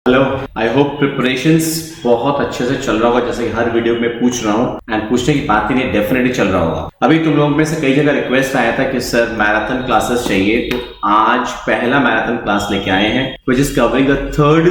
Hello, I hope preparations बहुत अच्छे से चल रहा होगा, जैसे कि हर वीडियो में पूछ रहा हूँ एंड पूछने की बात ही नहीं, डेफिनेटली चल रहा होगा। अभी तुम लोगों में से कई जगह रिक्वेस्ट आया था कि सर मैराथन क्लासेस चाहिए, तो आज पहला मैराथन क्लास लेके आए हैं which is covering the third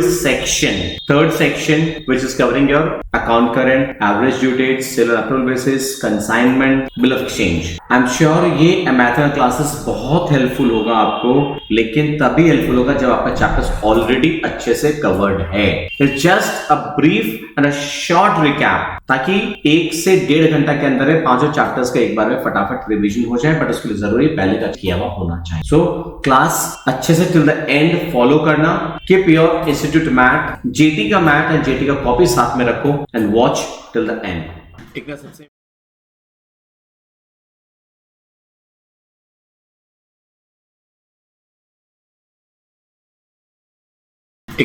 section which is covering your account current, average due date, sale on approval basis, consignment, bill of exchange. I'm sure ये मैराथन क्लासेस बहुत helpful होगा आपको, लेकिन तभी हेल्पफुल होगा जब आपका चैप्टर्स ऑलरेडी अच्छे से कवर्ड है। It's just a brief and a short recap, ताकि 1 से 1.5 घंटा के अंदर पांचों चैप्टर्स का एक बार में फटाफट रिवीजन हो जाए, बट उसके लिए जरूरी पहले का किया हुआ होना चाहिए। सो क्लास अच्छे से टिल द एंड फॉलो करना। Keep your institute math, jetty का मैथ एंड जेटी का कॉपी साथ में रखो and watch till the end. ठीक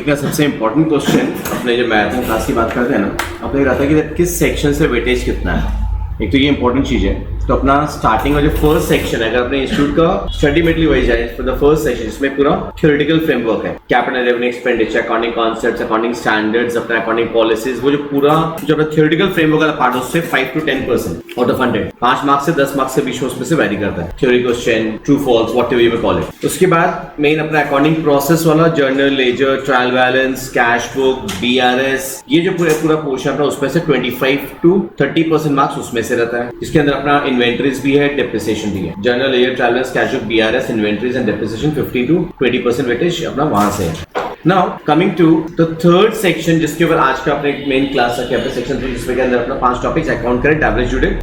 है, सबसे इंपॉर्टेंट क्वेश्चन अपने जो मैथ क्लास की बात करते हैं ना, अपने रहता है कि किस सेक्शन से वेटेज कितना है। एक तो ये इंपॉर्टेंट चीज है। तो अपना स्टार्टिंग में जो फर्स्ट सेक्शन है, अगर अपने इंस्टीट्यूट का स्टडी मेटली वाइज जाए फॉर द फर्स्ट सेक्शन, इसमें पूरा थ्योरेटिकल फ्रेमवर्क है, capital revenue expenditure, accounting concepts, accounting standards, अपना अकाउंटिंग पॉलिसीज, वो जो पूरा जो अपना थ्योरेटिकल फ्रेमवर्क वाला पार्ट, उससे 5 to 10% आउट ऑफ 100, 5 मार्क्स से 10 मार्क्स से बीच में उसमें से वैरी करता है। Theory question, true false, whatever you call it. उसके बाद मेन अपना अकाउंटिंग प्रोसेस वाला, journal, ledger, trial balance, cash book, BRS, ये जो पूरा पोर्शन है उसमें से 25 to 30% मार्क्स उसमें से रहता है। इसके अंदर अपना इन्वेंटरीज भी है, डेप्रिसिएशन भी है। Journal, ledger, trial balance, cash book, BRS, inventories and depreciation 15 to 20% weightage अपना वहां से है। Now coming to the third section, जिसके ऊपर आज का अपने मेन क्लास रखे हैं, सेक्शन 3, जिसमें के अंदर अपना 5 topics, account current, average due date,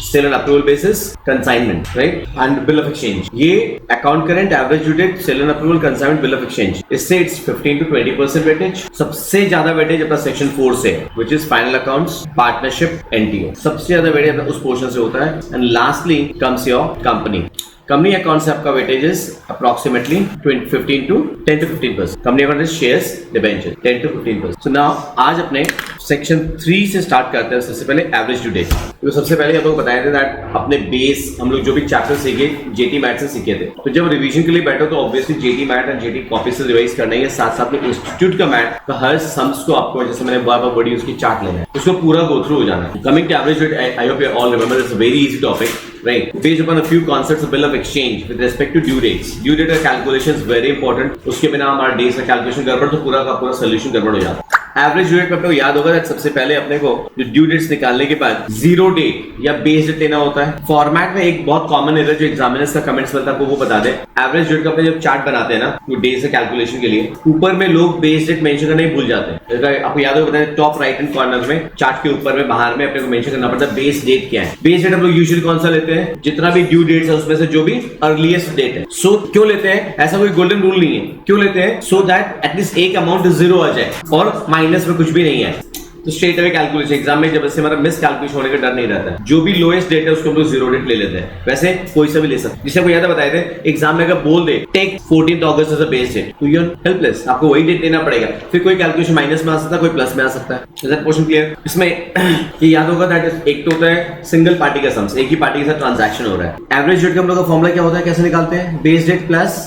sale on approval basis, consignment, right, and bill of exchange. ये account current, average due date, sale on approval, consignment, bill of exchange, इससे it's 15 to 20% weightage. सबसे ज्यादा weightage अपना section 4 से है, which is final accounts, partnership, NTO. सबसे ज्यादा weightage अपना उस पोर्शन से होता है। And lastly comes your company account से आपका weightages approximately 10 to 15%। Company account shares, debenture 10 to 15%। So now आज अपने सेक्शन 3 से स्टार्ट करते हैं। सबसे पहले एवरेज ड्यू डेट। तो सबसे पहले हम लोग बताए थे दैट अपने बेस हम लोग जो भी चैप्टर सीखे जेटी मैथ से सीखे थे। तो जब रिवीजन के लिए बैठो तो obviously jetty math and jetty copy से रिवाइज करना ही है, साथ साथ में इंस्टीट्यूट का मैथ का हर सम्स को आपको, जैसे मैंने बार बार बड़ी उसकी चार्ट लेना है, उसको पूरा गो थ्रू हो जाना है। Coming to average date, I hope you all remember this very easy topic, right? Based upon a few concepts of bill of exchange with respect to due dates. Due date का calculation is very important. उसके बिना हमारा days का calculation गड़बड़ तो पूरा का पूरा सोल्यूशन गड़बड़ हो जाता है। एवरेज ड्यू डेट पे याद होगा, सबसे पहले अपने को जो ड्यू डेट्स निकालने के बाद जीरो डेट या बेस डेट लेना होता है। फॉर्मेट में एक बहुत कॉमन एरर जो एग्जामिनर्स का कमेंट्स मिलता है वो बता दे। एवरेज ड्यू डेट का अपने जब चार्ट बनाते हैं ना, वो डेज का कैलकुलेशन के लिए, ऊपर में लोग बेस डेट मेंशन करना ही भूल जाते हैं। आपको याद होगा, टॉप राइट हैंड कॉर्नर में चार्ट के ऊपर में बाहर में अपने को मेंशन करना पड़ता है बेस डेट क्या है। बेस डेट हम लोग यूजुअली कौन सा लेते हैं, जितना भी ड्यू डेट्स है उसमें से जो भी अर्लीस्ट डेट है। सो क्यों लेते हैं, ऐसा कोई गोल्डन रूल नहीं है। क्यों लेते हैं, सो दैट एटलीस्ट एक अमाउंट जीरो आ जाए और माइनस में कुछ भी नहीं है। तो स्ट्रेट अवे कैलकुलेशन एग्जाम में जब से हमारा मिस कैलकुलेशन होने का डर नहीं रहता है। जो भी लोएस्ट डेट है उसको हम लोग जीरो डेट ले लेते हैं। वैसे कोई सा भी ले सकते हैं। जिसे आपको याद है बताए थे, एग्जाम में अगर बोल दे टेक 14 अगस्त एज अ बेस डेट, तो यू आर हेल्पलेस, आपको वही डेट लेना पड़ेगा। फिर कोई कैलकुलेशन माइनस में आ सकता है, कोई प्लस में आ सकता है। Is that question clear? इसमें ये याद होगा दैट एक तो होता है सिंगल पार्टी का सम्स, एक ही पार्टी के साथ ट्रांजैक्शन हो रहा है। एवरेज डेट का हम लोग का फॉर्मूला क्या होता है, कैसे निकालते हैं, base date plus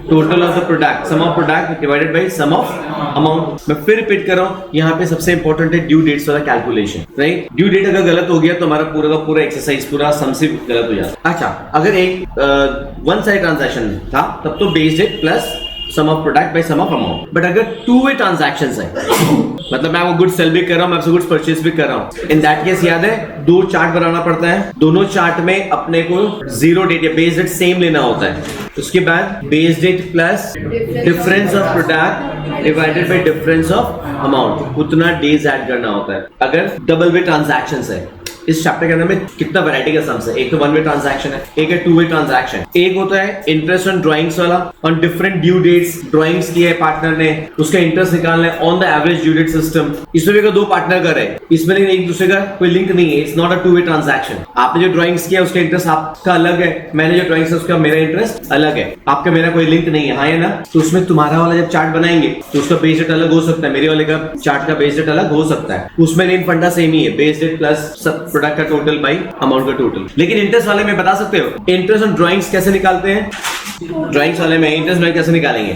total of the product, sum of product divided by sum of amount. मैं फिर रिपीट कर रहा हूं, यहाँ पे सबसे इंपॉर्टेंट है ड्यू डेट्स वाला कैलकुलेशन, राइट? ड्यू डेट अगर गलत हो गया तो हमारा पूरा का पूरा एक्सरसाइज पूरा सम से गलत हो जाता है। अच्छा, अगर एक वन साइड ट्रांजैक्शन था तब तो base date plus sum of product by sum of amount. But अगर टू वे ट्रांजैक्शंस है, मतलब मैं आपको गुड्स सेल भी कर रहा हूं, मैं आपसे गुड्स परचेज भी कर रहा हूं, इन दैट केस याद है दो चार्ट बनाना पड़ता है। दोनों चार्ट में अपने को जीरो डेट या बेस डेट सेम लेना होता है। उसके बाद base date plus difference of product divided by difference of amount, उतना डेज ऐड करना होता है। अगर डबल वे ट्रांजैक्शंस है, इस चैप्टर के अंदर में कितना वैरायटी का सम्स है। एक तो वन वे ट्रांजैक्शन है, एक है टू वे ट्रांजैक्शन। एक होता है इंटरेस्ट ऑन ड्राइंग्स वाला, on different due dates, drawings की है पार्टनर ने, उसका इंटरेस्ट निकालना है on the average due date system. इसमें भी अगर दो पार्टनर कर रहे हैं, इसमें एक दूसरे का कोई लिंक नहीं है, it's not a two way transaction. आपने जो ड्राइंग्स किया उसका इंटरेस्ट आपका अलग है, मैंने जो ड्राइंग्स उसका मेरा इंटरेस्ट अलग है, आपका मेरा कोई लिंक नहीं है, हाँ है ना? तो उसमें तुम्हारा वाला जब चार्ट बनाएंगे तो उसका बेस डेट अलग हो सकता है, मेरे वाले का चार्ट का बेस डेट अलग हो सकता है। उसमें लेन फंडा सेम ही है, बेस डेट प्लस प्रोडक्ट का टोटल बाई अमाउंट का टोटल। लेकिन इंटरेस्ट वाले में बता सकते हो इंटरेस्ट ऑन ड्राइंग्स कैसे निकालते हैं? ड्राइंग्स वाले में इंटरेस्ट कैसे निकालेंगे?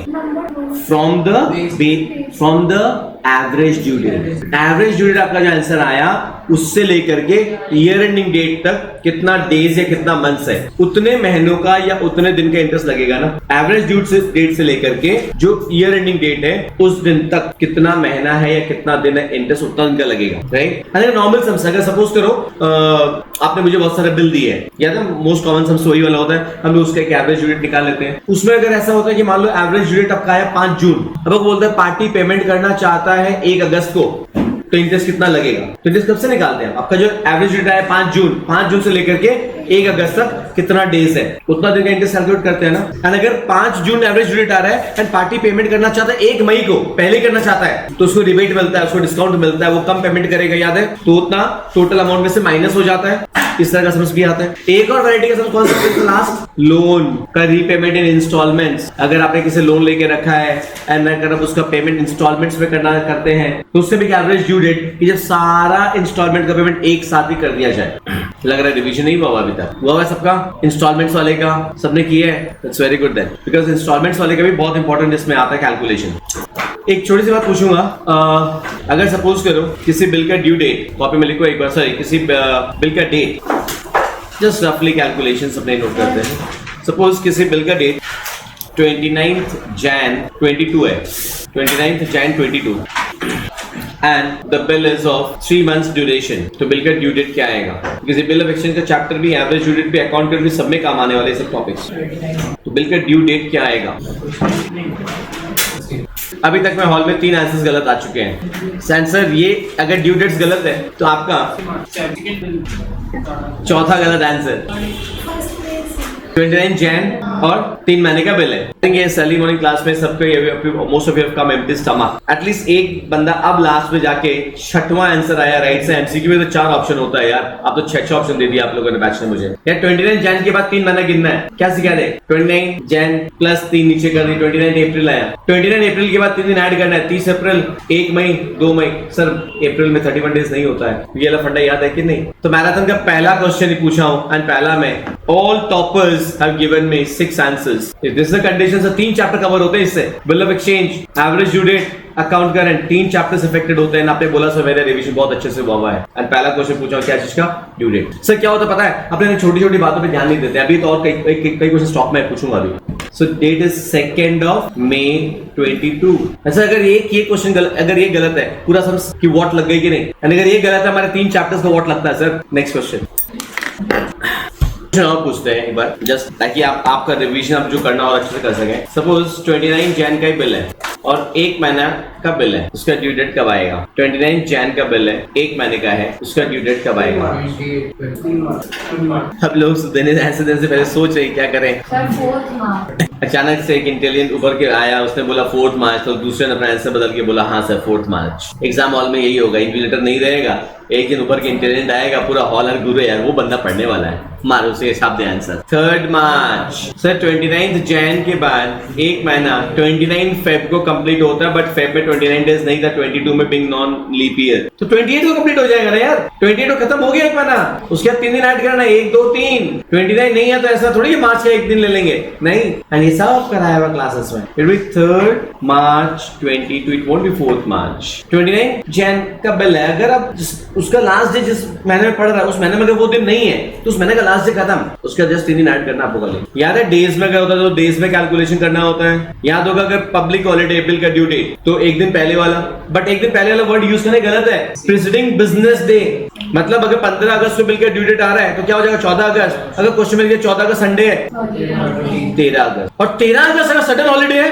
From the average due date. Average due date आपका जो आंसर आया उससे लेकर के ईयर एंडिंग डेट तक कितना डेज या कितना मंथ्स है, उतने महीनों का या उतने दिन का इंटरेस्ट लगेगा ना। एवरेज ड्यू डेट से लेकर के जो ईयर एंडिंग डेट है उस दिन तक कितना महीना है या कितना दिन है, इंटरेस्ट उतना दिन का लगेगा, राइट। अगर नॉर्मल सम्स, अगर सपोज करो आपने मुझे बहुत सारे बिल दिए हैं, या तो मोस्ट कॉमन सम्स वही वाला होता है, हम उसका एक एवरेज ड्यू डेट निकाल लेते हैं। उसमें अगर ऐसा होता है कि मान लो एवरेज ड्यू डेट आपका है 5 जून, अब वो बोलता है पार्टी पेमेंट करना चाहता है 1 अगस्त को, तो इंटरेस्ट कितना लगेगा? तो इंटरेस्ट कब से निकालते हैं? आपका जो एवरेज डेट है 5 जून से लेकर के 1 अगस्त तक कितना डेज है, उतना दिन का इंटरेस्ट कैलकुलेट करते हैं ना। एंड अगर 5 जून एवरेज डेट आ रहा है एंड पार्टी पेमेंट करना चाहता है 1 मई को, पहले करना चाहता है, तो उसको रिबेट मिलता है, उसको डिस्काउंट मिलता है, वो कम पेमेंट करेगा, याद है, तो उतना टोटल अमाउंट में से माइनस हो जाता है। इस तरह का समझ भी आता है। एक और वैरायटी का समझ कौन सा है? लास्ट, लोन का रीपेमेंट इन इंस्टॉलमेंट्स। अगर आपने किसी लोन लेके रखा है एंड अगर आप उसका पेमेंट इंस्टॉलमेंट्स में करते हैं तो उससे भी एवरेज ड्यू डेट कि जब सारा इंस्टॉलमेंट का पेमेंट एक साथ ही कर दिया जाए। लग रहा है रिवीजन नहीं हुआ अभी तक, हुआ है सबका? इंस्टॉलमेंट्स वाले का सबने किया है, it's very good then, because instalments वाले का भी बहुत इंपॉर्टेंट इसमें आता है कैलकुलेशन। एक छोटी सी बात पूछूंगा, अगर सपोज करो किसी बिल का ड्यू डेट, कॉपी में लिखो एक बार, सॉरी, किसी बिल का डेट, जस्ट रफली कैलकुलेशन अपने नोट करते हैं। सपोज किसी बिल का डेट 29 Jan 22 है, 29 Jan 22 and the bill is of 3 months duration, तो बिल का ड्यू डेट क्या आएगा? किसी बिल ऑफ एक्सचेंज का चैप्टर भी, एवरेज ड्यू डेट भी, अकाउंट भी, सब में काम आने वाले सब टॉपिक्स। तो बिल का ड्यू डेट क्या आएगा? अभी तक मैं हॉल में 3 आंसर्स गलत आ चुके हैं। आंसर ये, अगर ड्यू डेट्स गलत है तो आपका चौथा गलत आंसर 29 Jan और 3 महीने का बिल है। ये अर्ली मॉर्निंग क्लास में सबको most of you have come empty stomach. At least एक बंदा अब लास्ट में जाके छठवां आंसर आया राइट से। एमसीक्यू में तो 4 ऑप्शन होता है यार, आप तो 6 ऑप्शन दे दिया आप लोगों ने बैच ने मुझे। यार 29 Jan के बाद 3 महीना गिनना है, क्या सिखा दे? 29 Jan प्लस 3 नीचे कर दी, 29 अप्रैल आया। 29 अप्रैल के बाद 3 दिन ऐड करना है, 30 अप्रैल, 1 मई, 2 मई। सर अप्रैल में 31 डेज नहीं होता है, ये वाला फंडा याद है कि नहीं? तो मैराथन का पहला क्वेश्चन ही पूछा हूं एंड पहला में all toppers have given me 6 answers. If this is the condition, so 3 chapter cover होते हैं इससे। Bill of exchange, average due date, account current, 3 chapters affected होते हैं। आपने बोला सर मेरा रिवीजन बहुत अच्छे से हुआ है। एंड पहला क्वेश्चन पूछा क्या चीज का? Due date. सर क्या होता है पता है, अपने छोटी छोटी बातों पे ध्यान नहीं देते। अभी तो और कई क्वेश्चन स्टॉक में पूछूंगा अभी। सो डेट इज 2 May 22। अच्छा, अगर ये क्वेश्चन गलत, अगर ये गलत है पूरा समझ कि वॉट लग गई कि नहीं, एंड अगर ये गलत है हमारे 3 चैप्टर्स का वॉट लगता है सर। नेक्स्ट क्वेश्चन और पूछते हैं एक बार, जस्ट ताकि आपका रिवीजन आप जो करना और अच्छे से कर सकें। सपोज 29 Jan का ही बिल है और 1 महीना का बिल है, उसका ड्यू डेट कब आएगा? 29 Jan का बिल है, 1 महीने का है, उसका ड्यू डेट कब आएगा? हम लोग ऐसे दिन से पहले सोच रहे क्या करें। अचानक से एक इंटेलिजेंट उभर के आया, उसने बोला 4 मार्च, तो दूसरे ने अपना आंसर बदल के बोला हाँ सर 4 मार्च। एग्जाम हॉल में यही होगा, इन्विजिलेटर नहीं रहेगा, एक दिन ऊपर के इंटेलिजेंट आएगा, पूरा हॉल और गुरु यार वो बंदा पढ़ने वाला है, मारो उसे हिसाब दे आंसर। 3 मार्च सर 29 Jan के बाद 1 महीना 29 Feb को कंप्लीट होता है, बट फेब में 29 डेज नहीं था, 22 में बिंग नॉन लीप ईयर, तो 28 को कंप्लीट हो जाएगा ना यार। 28 को खत्म हो गया 1 महीना, उसके बाद 3 दिन ऐड करना, 1 2 3। 29 नहीं है तो ऐसा थोड़ी मार्च का 1 दिन ले लेंगे, नहीं। एंड ये सब कराया हुआ क्लासेस में। It will 3 March 22, it won't be 4 March। 29 Jan का बिल है, अगर आप उसका लास्ट डे जिस महीने में पड़ रहा है उस महीने में अगर वो दिन नहीं है तो उस महीने का लास्ट डे खत्म, उसका जस्ट 3 दिन ऐड करना आपको कल। याद है डेज में क्या होता है, तो डेज में कैलकुलेशन करना होता है। याद होगा अगर पब्लिक हॉलिडे बिल का ड्यू डेट तो 1 दिन पहले वाला, बट 1 दिन पहले वाला वर्ड यूज करना गलत है। प्रीसीडिंग बिजनेस डे, मतलब अगर 15 अगस्त को बिल का ड्यू डेट आ रहा है तो क्या हो जाएगा 14 अगस्त। अगर क्वेश्चन में 14 अगस्त संडे है, 13 अगस्त, और 13 अगस्त अगर सडन हॉलिडे है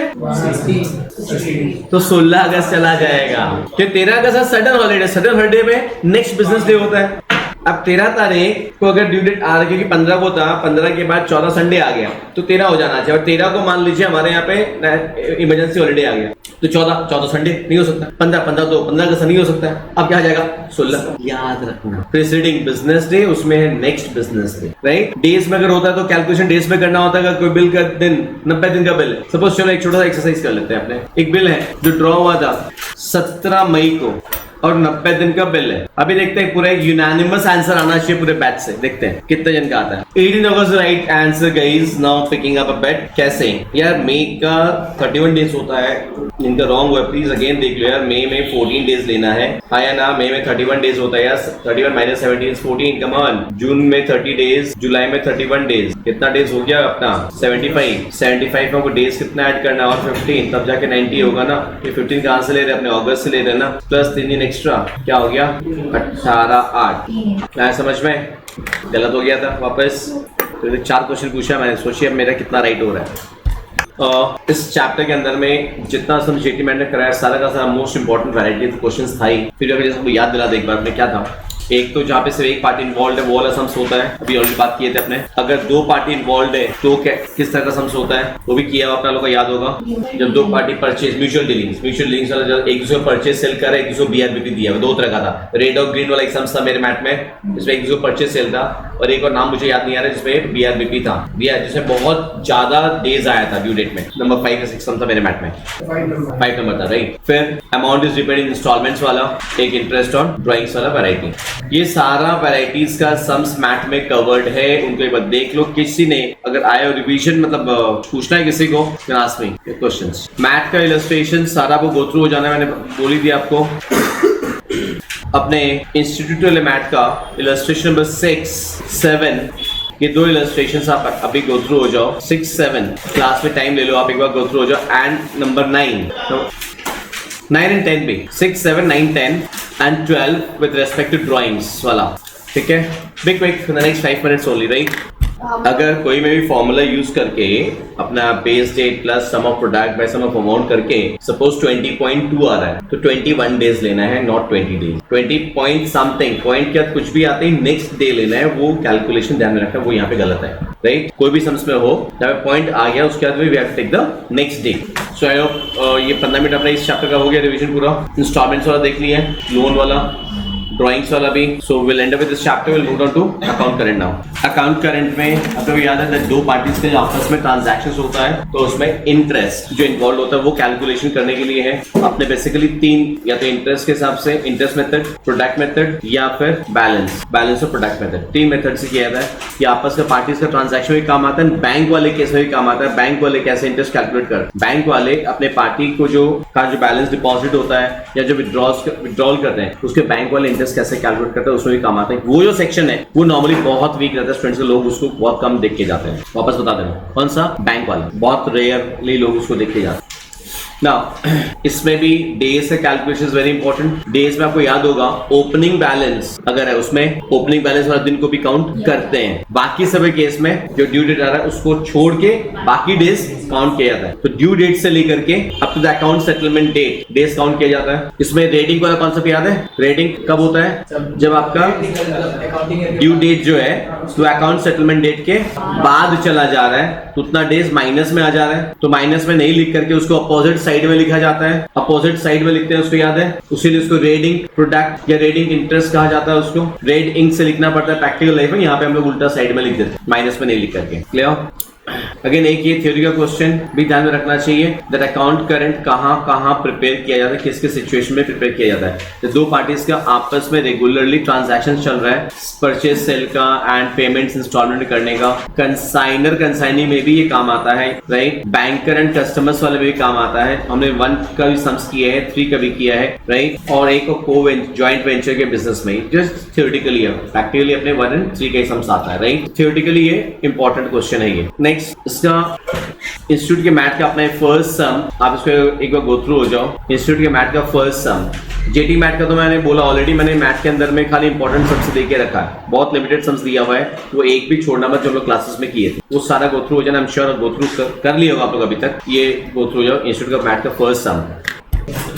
तो 16 अगस्त चला जाएगा, क्योंकि 13 अगस्त सडन हॉलिडे, सडन हॉलिडे में नेक्स्ट बिजनेस डे होता है। अब 13 तारीख को अगर ड्यू डेट आ रही, क्योंकि 15 को था, 15 के बाद 14 संडे आ गया तो 13 हो जाना चाहिए, और 13 को मान लीजिए हमारे यहाँ पे इमरजेंसी हॉलिडे आ गया तो 14 संडे नहीं हो सकता, 15 अगस्त नहीं हो सकता है। अब क्या आ जाएगा 16। याद रखना प्रीसीडिंग बिजनेस डे, उसमें है next business day, right. Days में अगर होता है तो कैलकुलेशन डेज में करना होता है। कोई बिल का दिन 90 दिन का बिल है, सपोज चलो एक छोटा सा एक्सरसाइज कर लेते हैं। अपने एक बिल है जो ड्रॉ हुआ था 17 मई को, और 90 दिन का बिल है। अभी देखते हैं पूरा एक यूनानिमस आंसर आना चाहिए पूरे बैच से, देखते हैं कितने जन का आता है। 18 अगस्त right answer guys, now picking up a bet. कैसे यार, मई का 31 डेज होता है, इनका रॉन्ग हुआ, प्लीज अगेन देख लो यार। मई में 14 डेज लेना है, हाँ या ना? मई में 31 डेज होता है यार, 31 माइनस 17 14, कम ऑन। जून में 30 डेज, जुलाई में 31 डेज, कितना डेज हो गया अपना? 75 में डेज कितना ऐड करना है? और 15, तब जाके 90 होगा ना। ये 15 कहां से ले रहे हैं? अपने अगस्त से ले रहे हैं ना, प्लस 3 दिन एक्स्ट्रा, क्या हो गया? 18 8। क्या समझ में? गलत हो गया था वापस। तो 4 क्वेश्चन पूछा मैंने, सोचिए अब मेरा कितना राइट हो रहा है। इस चैप्टर के अंदर में जितना जेटी मैट ने कराया सारा का सारा मोस्ट इंपॉर्टेंट वैरायटी क्वेश्चन था ही। फिर अगर जैसे याद दिला दे एक बार में क्या था। एक तो जहाँ पे सिर्फ एक पार्टी इन्वॉल्व है वो वाला सम्स होता है, अभी ऑलरेडी बात किए थे अपने। अगर 2 पार्टी इन्वॉल्व है तो किस तरह का सम्स होता है वो भी किया अपना लोगों को याद होगा। जब 2 पार्टी परचेज, म्यूचुअल डीलिंग्स वाला जब एक दूसरे को परचेज सेल कर एक दूसरे को बीआरबीपी दिया, 2 तरह का था। रेड और ग्रीन वाला एक सम्स था मेरे मैट में, जिसमें एक दूसरे को परचेज सेल था, और एक और नाम मुझे याद नहीं आ रहा जिसमें बीआरबीपी था, जिसमें बहुत ज्यादा डेज आया था ड्यू डेट में। नंबर 5 या 6 सम था मेरे मैट में, 5 नंबर था राइट। फिर amount is repaid in instalments वाला, एक इंटरेस्ट ऑन ड्राइंग्स वाला वैरायटी। ये सारा वैरायटीज का सम्स मैट में कवर्ड है, उनको एक बार देख लो। किसी ने अगर आया रिवीजन मतलब पूछना है किसी को क्लास में क्वेश्चंस, मैट का इलस्ट्रेशन सारा को गो थ्रू हो जाना है, मैंने बोल ही दिया आपको। अपने इंस्टीट्यूट वाले मैट का इलस्ट्रेशन नंबर 6 7, ये 2 इलस्ट्रेशंस आप अभी गो थ्रू हो जाओ। 6 7 क्लास में टाइम ले लो आप, एक बार गो थ्रू हो जाओ। एंड नंबर 9 एंड 10 भी, 6 7 9 10 and 12 with respect to drawings वाला, ठीक है। Big quick in the next 5 minutes only right. अगर कोई में भी फॉर्मूला यूज करके अपना base date plus sum of product by sum of amount करके सपोज 20.2 आ रहा है तो 21 डेज लेना है, not 20 days. 20 point something, point क्या कुछ भी आते ही नेक्स्ट डे लेना है, वो कैलकुलेशन ध्यान में रखना, वो यहाँ पे गलत है राइट। कोई भी सम्स में हो जब पॉइंट आ गया उसके बाद we have to take the next day. So I hope ये 15 मिनट अपना इस चैप्टर का हो गया रिवीजन पूरा। इंस्टॉलमेंट्स वाला देख लिया, लोन वाला, ड्राइंग्स वाला भी। So will end up with this chapter, will move on to account current now. Account current में आपको याद है कि 2 पार्टीज के आपस में ट्रांजैक्शंस होता है तो उसमें इंटरेस्ट जो इन्वॉल्व होता है वो कैलकुलेशन करने के लिए है। आपने बेसिकली 3, या तो इंटरेस्ट के हिसाब से इंटरेस्ट मेथड, प्रोडक्ट मेथड, या फिर बैलेंस और प्रोडक्ट मेथड, 3 मेथड से किया जाता है। कि आपस का पार्टीज का ट्रांजैक्शन भी काम आता है, बैंक वाले केस में भी काम आता है। बैंक वाले कैसे इंटरेस्ट कैलकुलेट कर, बैंक वाले अपने पार्टी को जो बैलेंस डिपॉजिट होता है या जो विड्रॉल करते हैं उसके बैंक वाले इंटरेस्ट कैसे कैलकुलेट करते हैं उसमें भी काम आता है। वो जो सेक्शन है वो नॉर्मली बहुत वीक रहता है स्टूडेंट्स के, लोग उसको बहुत कम देख के जाते हैं। वापस बता देना कौन सा, बैंक वाला, बहुत रेयरली लोग उसको देख के जाते हैं। Now, इसमें भी डेज से कैलकुलेशन वेरी इंपॉर्टेंट। डेज में आपको याद होगा ओपनिंग बैलेंस अगर है उसमें ओपनिंग बैलेंस वाले दिन को भी काउंट करते हैं। बाकी सभी केस में जो ड्यू डेट आ रहा है उसको छोड़ के बाकी डेज काउंट किया जाता है। तो ड्यू डेट से लेकर के up to the account settlement date days count किया जाता है। इसमें रेटिंग वाला कॉन्सेप्ट याद है, रेटिंग कब होता है जब आपका ड्यू डेट जो है तो अकाउंट सेटलमेंट डेट के बाद चला जा रहा है तो उतना डेज माइनस में आ जा रहा है, तो माइनस में नहीं लिख करके उसको अपोजिट साइड में लिखा जाता है। अपोजिट साइड में लिखते हैं उसको याद है, उसीलिए उसको रेडिंग प्रोडक्ट या रेडिंग इंटरेस्ट कहा जाता है। उसको रेड इंक से लिखना पड़ता है प्रैक्टिकल लाइफ में, यहाँ पे हम लोग उल्टा साइड में लिख देते हैं माइनस में नहीं लिख करके। क्लियर? अगेन एक ये थ्योरी का क्वेश्चन भी ध्यान में रखना चाहिए दैट अकाउंट करंट कहाँ प्रिपेयर किया जाता है, किस किस सिचुएशन में प्रिपेयर किया जाता है। तो 2 पार्टीज का आपस में रेगुलरली ट्रांजैक्शन चल रहा है, परचेज सेल का एंड पेमेंट्स इंस्टॉलमेंट करने का। कंसाइनर कंसाइनी में भी ये काम आता है राइट। बैंकर एंड कस्टमर्स वाले में भी काम आता है। हमने 1 का भी सम्स किया है, 3 का भी किया है राइट। और एक को जॉइंट वेंचर के बिजनेस में जस्ट थ्योरेटिकली है, प्रैक्टिकली अपने 1 और 3 का सम्स आता है राइट। थ्योरेटिकली ये इंपॉर्टेंट क्वेश्चन है ये। नेक्स्ट इसका इंस्टीट्यूट के मैथ का अपना फर्स्ट सम, आप इसको एक बार गो थ्रू हो जाओ। इंस्टीट्यूट के मैथ का फर्स्ट सम, जेटी मैथ का तो मैंने बोला ऑलरेडी, मैंने मैथ के अंदर में खाली इंपॉर्टेंट सम्स दे के रखा है, बहुत लिमिटेड सम्स दिया हुआ है, वो एक भी छोड़ना मत जो हम लोग क्लासेस में किए थे, वो सारा गो थ्रू हो जाना। आई एम श्योर गो थ्रू कर लिया होगा आप लोग अभी तक। ये गो थ्रू हो जाओ इंस्टीट्यूट का मैथ का फर्स्ट सम।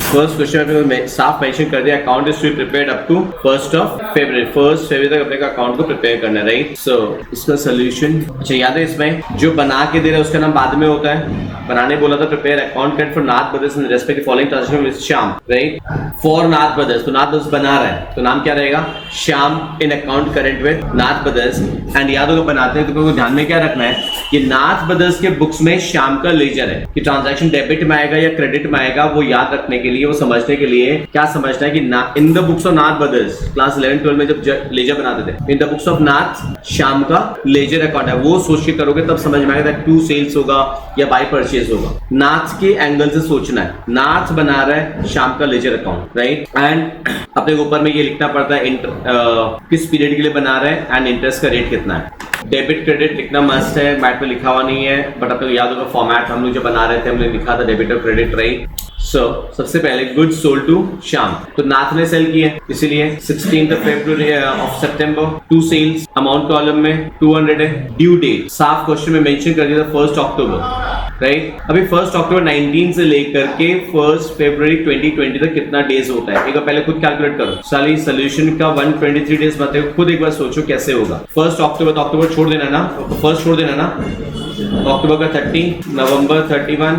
फर्स्ट क्वेश्चन में साफ मेंशन कर दिया account is to be prepared up to 1st of February, 1st February तक अपने का अकाउंट को प्रिपेयर करना है राइट। सो इसका सोल्यूशन अच्छा याद है, इसमें जो बना के दे रहा है उसका नाम बाद में होता है। बनाने बोला था prepare account current for Nath brothers in respect to following transaction with Shyam right. For Nath brothers, तो नाथ ब्रदर्स बना रहा है तो नाम क्या रहेगा, Shyam in account current with Nath brothers. And याद होगा बनाते हैं तो ध्यान में क्या रखना है कि नाथ ब्रदर्स के बुक्स में श्याम का लेजर है कि ट्रांजैक्शन डेबिट में आएगा या क्रेडिट में आएगा, वो याद रखने के लिए है वो समझने के लिए क्या समझना है कि इन the books of Nath brothers class 11-12 में जब लेजर बनाते थे, इन द बुक्स ऑफ नाथ शाम का लेजर अकाउंट है, वो सोच के करोगे तब समझ में आएगा टू सेल्स होगा या बाय परचेज होगा। नाथ के एंगल से सोचना है, नाथ बना रहा है शाम का लेजर अकाउंट, राइट, एंड अपने ऊपर में ये लिखना पड़ता है किस पीरियड के लिए बना रहे हैं एंड इंटरेस्ट का रेट कितना है। डेबिट क्रेडिट लिखना मस्ट है, मैट में लिखा हुआ नहीं है बट अपने को याद होगा फॉर्मेट हम लोग जब बना रहे थे हमने लिखा था डेबिट और क्रेडिट, राइट। सो सबसे पहले गुड्स सोल्ड टू श्याम, तो नाथ ने सेल किए इसीलिए 16th February of September, to sales, amount column में 200 है, ड्यू डेट साफ क्वेश्चन में मेंशन कर दिया था 1 October, राइट। अभी 1 October 19 से लेकर के 1 February 2020 तक कितना डेज होता है एक बार पहले खुद कैलकुलेट करो। साली सोल्यूशन का 123 डेज बताओ, खुद एक बार सोचो कैसे होगा। 1 October तो अक्टूबर छोड़ देना ना, फर्स्ट छोड़ देना ना, अक्टूबर का 30, नवंबर 31,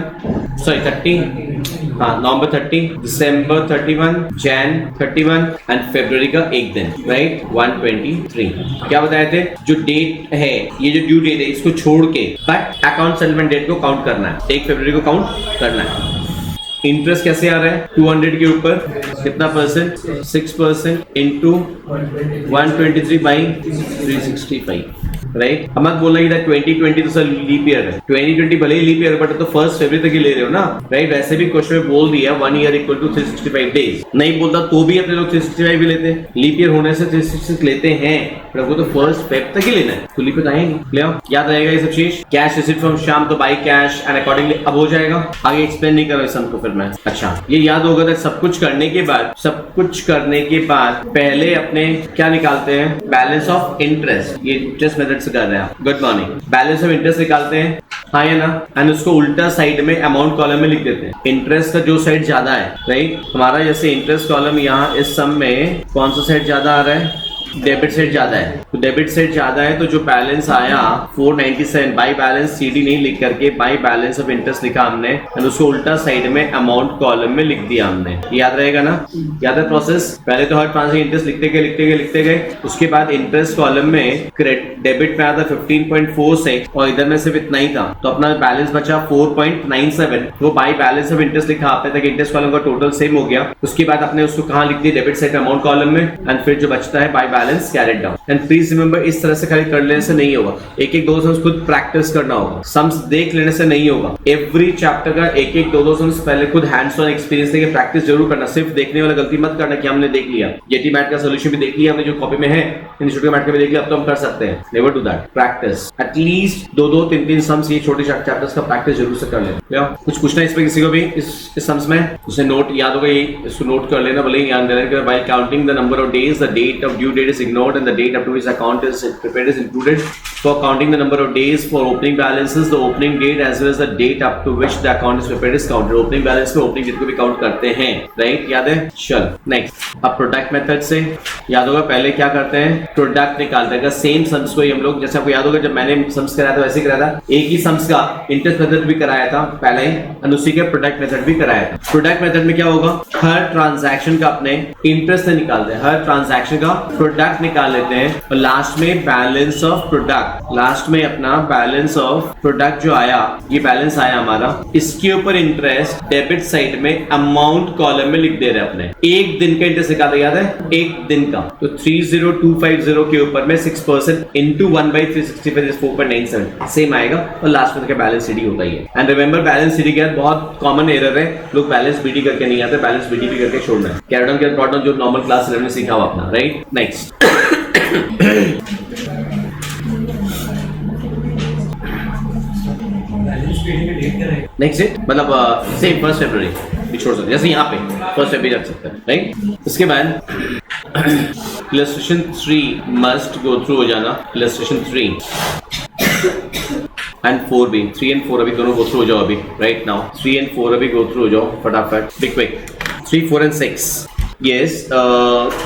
सॉरी 30, हाँ नवंबर 30, दिसंबर 31, जैन 31 एंड फरवरी का एक दिन, राइट 123। क्या बताए थे, जो डेट है ये जो ड्यू डेट है इसको छोड़ के बट अकाउंट सेटलमेंट डेट को काउंट करना है, 1 फरवरी को काउंट करना है। इंटरेस्ट कैसे आ रहा है 200 के ऊपर कितना परसेंट, 6% इंटू 123 बाई 365, राइट। अब मत बोलना कि 2020 तो सर लीप ईयर है, 2020 भले ही लीप ईयर बट तो 1 फरवरी तक ही ले रहे हो ना, राइट। वैसे भी क्वेश्चन में बोल दिया 1 ईयर इक्वल टू 365 डेज, नहीं बोलता तो भी अपने लोग 365 भी लेते हैं, लीप ईयर होने से 366 लेते हैं पर वो तो 1 फेब तक ही लेना है, तो लीप आएंगे, ले आओ याद रहेगा ये सब चीज। कैश रिसीव फ्रॉम श्याम तो बाई कैश एंड अकॉर्डिंगली अब हो जाएगा, आगे एक्सप्लेन नहीं करो इस सम को फिर मैं। अच्छा ये याद होगा था, सब कुछ करने के बाद पहले अपने क्या निकालते हैं, बैलेंस ऑफ इंटरेस्ट, ये इंटरेस्ट मेथड से कर रहे हैं। Good morning, balance of interest निकालते हैं, हाँ या ना, एंड उसको उल्टा साइड में अमाउंट कॉलम में लिख देते हैं। इंटरेस्ट का जो साइड ज्यादा है, राइट, हमारा जैसे इंटरेस्ट कॉलम यहाँ इस सम में कौन सा साइड ज्यादा आ रहा है, डेबिट साइड ज्यादा है, तो डेबिट साइड ज्यादा है तो जो बैलेंस आया 497 बाई बैलेंस सीडी नहीं लिख करके बाई बैलेंस ऑफ इंटरेस्ट लिखा हमने और उसको उल्टा साइड में अमाउंट कॉलम में लिख दिया हमने। याद रहेगा ना, याद है प्रोसेस। पहले तो हर ट्रांसफर इंटरेस्ट लिखते गए, उसके बाद इंटरेस्ट कॉलम में डेबिट में आता 15.46 और इधर में सिर्फ इतना ही था तो अपना बैलेंस बचा 4.97, वो बाई बैलेंस ऑफ इंटरेस्ट लिखा आपने तक इंटरेस्ट कॉलम का टोटल सेम हो गया। उसके बाद अपने उसको कहाँ लिख दिया, डेबिट साइड अमाउंट कॉलम में, एंड फिर जो बचता है by balance carried down. And please remember इस तरह से खाली कर लेने से नहीं होगा, एक एक दो सम्स खुद प्रैक्टिस करना होगा, सम्स देख लेने से नहीं होगा। एवरी चैप्टर का एक एक दो सम्स पहले खुद हैंड्स ऑन एक्सपीरियंस लेके प्रैक्टिस जरूर करना, सिर्फ देखने वाला गलती मत करना कि हमने देख लिया, जेटी मैट का सोल्यूशन भी देख लिया हमने जो कॉपी में है, इंस्टीट्यूट मैट का भी देख लिया, अब तो हम कर सकते हैं। Never do that, practice at least दो तीन तीन सम्स ये छोटे चैप्टर्स का प्रैक्टिस जरूर से कर लेना। कुछ पूछना है इसमें किसी को भी इस सम्स में, उसे नोट याद होगा, इसको नोट कर लेना, भले याद रहना। While counting the number of days the date of due date is ignored and the date up to which account is prepared is included. For counting the number of days for opening balances, the opening date as well as the date up to which the account is prepared is counted. Opening balance में opening date को भी count करते हैं, right? याद है? चल next. अब product method से याद होगा पहले क्या करते हैं, प्रोडक्ट निकालते हैं। सेम सम्स को ही हम लोग, जैसे आपको याद होगा जब मैंने सम्स कराया था वैसे ही कराया था, एक ही सम्स का इंटरेस्ट मेथड भी कराया था पहले ही और उसी के प्रोडक्ट मेथड भी कराया था। प्रोडक्ट मेथड में क्या होगा, हर ट्रांजैक्शन का अपने इंटरेस्ट से निकालते हैं, हर ट्रांजैक्शन का प्रोडक्ट निकाल लेते हैं और लास्ट में बैलेंस ऑफ प्रोडक्ट, लास्ट में अपना बैलेंस ऑफ प्रोडक्ट जो आया, ये बैलेंस आया हमारा, इसके ऊपर इंटरेस्ट डेबिट साइड में अमाउंट कॉलम में लिख दे रहे हैं अपने। एक दिन का इंटरेस्ट निकाला, याद है, एक दिन का, तो 30250 के ऊपर में 6% इंटू 1/365 इज 4.97 सेम आएगा और लास्ट में बैलेंस सीडी होता ही है। एंड रिमेंबर बैलेंस सीडी का बहुत कॉमन एरर है, लोग बैलेंस बीडी करके नहीं आते, बैलेंस बीडी भी करके छोड़ना है। कैरी डाउन के प्रोडक्ट जो नॉर्मल क्लास 11 में सीखा हुआ अपना, राइट। नेक्स्ट नेक्स्ट डेट मतलब सेम 1 फरवरी भी छोड़ सकते हैं, जैसे यहाँ पे 1 फरवरी रख सकते हैं, राइट। उसके बाद इलस्ट्रेशन 3 मस्ट गो थ्रू हो जाना, इलस्ट्रेशन 3 एंड 4 भी, 3 एंड 4 अभी दोनों गो थ्रू हो जाओ अभी, राइट नाउ 3 एंड 4 अभी गो थ्रू हो जाओ फटाफट, big quick. 3, 4 and 6 yes.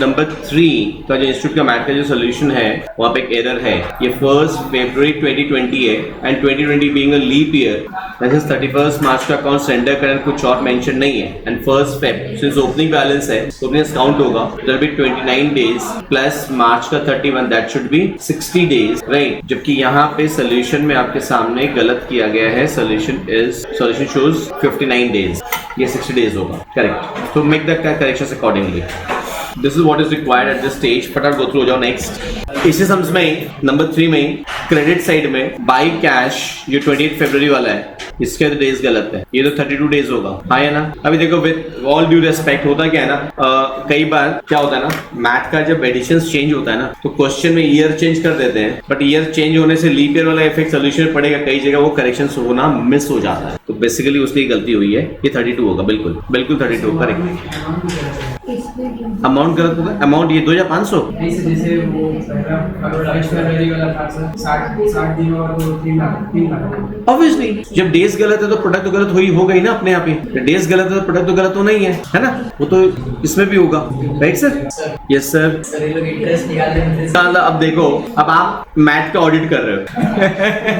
Number 3 का जो इंस्टीट्यूट का मैथ का जो सोल्यूशन है वहाँ पे एक एरर है, ये 1 फरवरी 2020 है and 2020 being a leap year, that is 31 मार्च का अकाउंट सेंडर करंट कुछ और मेंशन नहीं है and 1 Feb since opening balance है तो ओपनिंग काउंट होगा, देयर बी 29 डेज प्लस मार्च का 31, that should be 60 days, right. जबकि यहाँ पे सोल्यूशन में आपके सामने गलत किया गया है, सोल्यूशन शोज 59 डेज। ये 60 days होगा, करेक्ट। तो make the corrections accordingly. This is what is required at this stage. फटाफट गो थ्रू हो जाओ नेक्स्ट। इसी सम्स में नंबर 3 में क्रेडिट साइड में बाई कैश जो 28 फरवरी वाला है, इसके डेज गलत है, ये तो 32 डेज होगा, हाँ है ना। अभी देखो विद ऑल ड्यू रेस्पेक्ट होता क्या है ना, कई बार क्या होता है ना, मैथ का जब एडिशंस चेंज होता है ना तो क्वेश्चन में ईयर चेंज कर देते हैं, बट ईयर चेंज होने से लीप ईयर वाला इफेक्ट सोल्यूशन में पड़ेगा, कई जगह वो करेक्शन होना मिस हो जाता है, तो बेसिकली उसकी गलती हुई है। ये 32 होगा, बिल्कुल बिल्कुल 32 करेक्ट। अमाउंट गलत होगा, अमाउंट ये 2500 जैसे वो फरवरी वाला था सर 60 दिन और 3 लाख। ऑब्वियसली जब डेज गलत है तो प्रोडक्ट तो गलत होगा ही ना अपने आप ही। डेज गलत है तो प्रोडक्ट तो गलत होना ही है ना, वो तो इसमें भी होगा, right sir? Yes sir. Sir ये लोग इंटरेस्ट निकाल। अब देखो, अब आप मैथ का ऑडिट कर रहे हो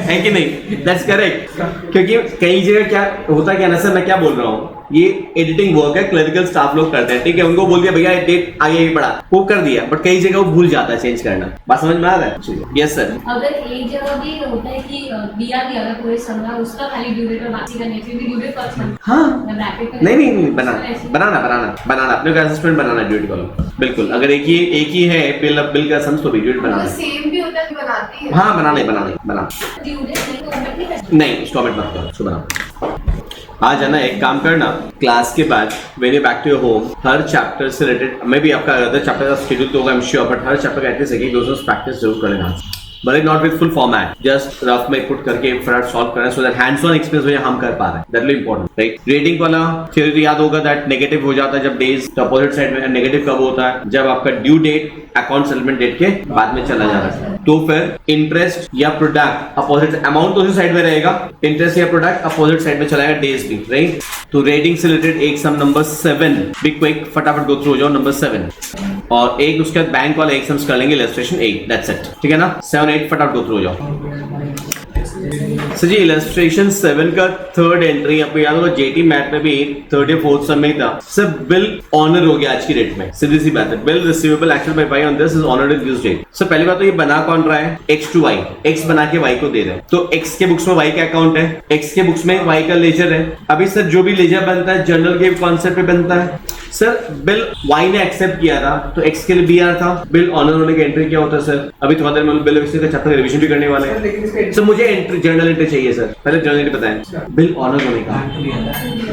है कि नहीं? That's correct. क्योंकि कई जगह क्या होता क्या ना सर, मैं क्या बोल रहा हूँ, ये एडिटिंग वर्क है, क्लरिकल स्टाफ लोग करते हैं, ठीक है, उनको बोल दिया भैया डेट आगे बढ़ा, वो कर दिया, बट कई जगह वो भूल जाता है चेंज करना। बात समझ में आ रहा है? Yes sir. अगर एक जगह भी होता है कि दिया भी अगर पूरे समय उसका खाली ड्यू डेट और बाकी का नहीं, फिर भी ड्यू डेट फर्स्ट मंथ, हाँ ब्रैकेट नहीं बनाना अपने को असेसमेंट बनाना ड्यू डेट वाला, बिल्कुल। अगर एक ही है बिल का सम तो भी ड्यू डेट बनाना, सेम भी होता है बनाती है। हाँ बनाना ड्यू डेट नहीं तो कमेंट नहीं कर नहीं, इंस्टॉलमेंट मत करो, सो बना। आज है ना, एक काम करना, क्लास के बाद when you back to your home, हर चैप्टर से रिलेटेड, मे बी आपका अदर चैप्टर का शेड्यूल तो होगा, आई एम श्योर, बट हर चैप्टर का एटलीस्ट एक दो प्रैक्टिस जरूर कर लेना, but not with full format, just rough में पुट करके फटाफट सॉल्व करना, so that hands on experience हम कर पा रहे हैं, that will important, right? Rating वाला थ्योरी याद होगा, दैट नेगेटिव हो जाता है जब डेज अपोजिट साइड में, नेगेटिव कब होता है? जब आपका due date account settlement date के बाद में चला जा रहा है, तो फिर इंटरेस्ट या प्रोडक्ट अपोजिट, अमाउंट तो उसी साइड में रहेगा, इंटरेस्ट या प्रोडक्ट अपोजिट साइड में चलाएगा, डेज भी, राइट? तो रेटिंग से रिलेटेड एक सम नंबर 7, बी क्विक, फटाफट गो थ्रू हो जाओ नंबर 7, और एक उसके बाद बैंक वाला एक सम्स कर लेंगे, इलस्ट्रेशन 8, दैट्स इट, ठीक है ना? 7 8 फटाफट गो थ्रू हो जाओ। सर जी इलस्ट्रेशन 7 का थर्ड एंट्री आपको याद होगा, जेटी मैथ में भी थर्ड या फोर्थ सम में था सर, बिल ऑनर हो गया आज की डेट में, सीधी सी बात है, bill receivable actual by Y on this is honoured in this date. Sir पहली बात तो ये बना कौन रहा है? x टू y, x बना के y को दे रहे हैं, तो x के बुक्स में y का अकाउंट है, x के बुक्स में y का लेजर है। अभी सर जो भी लेजर बनता है जनरल के कॉन्सेप्ट पे बनता है, सर बिल y ने एक्सेप्ट किया था तो x के लिए BR था, बिल ऑनर होने की एंट्री क्या होता है सर? अभी थोड़ा देर में बिल का चैप्टर रिवीजन भी करने वाले हैं, सर मुझे एंट्री जर्नल एंट्री चाहिए सर, पहले जर्नल एंट्री बताएं। बिल ऑनर होने का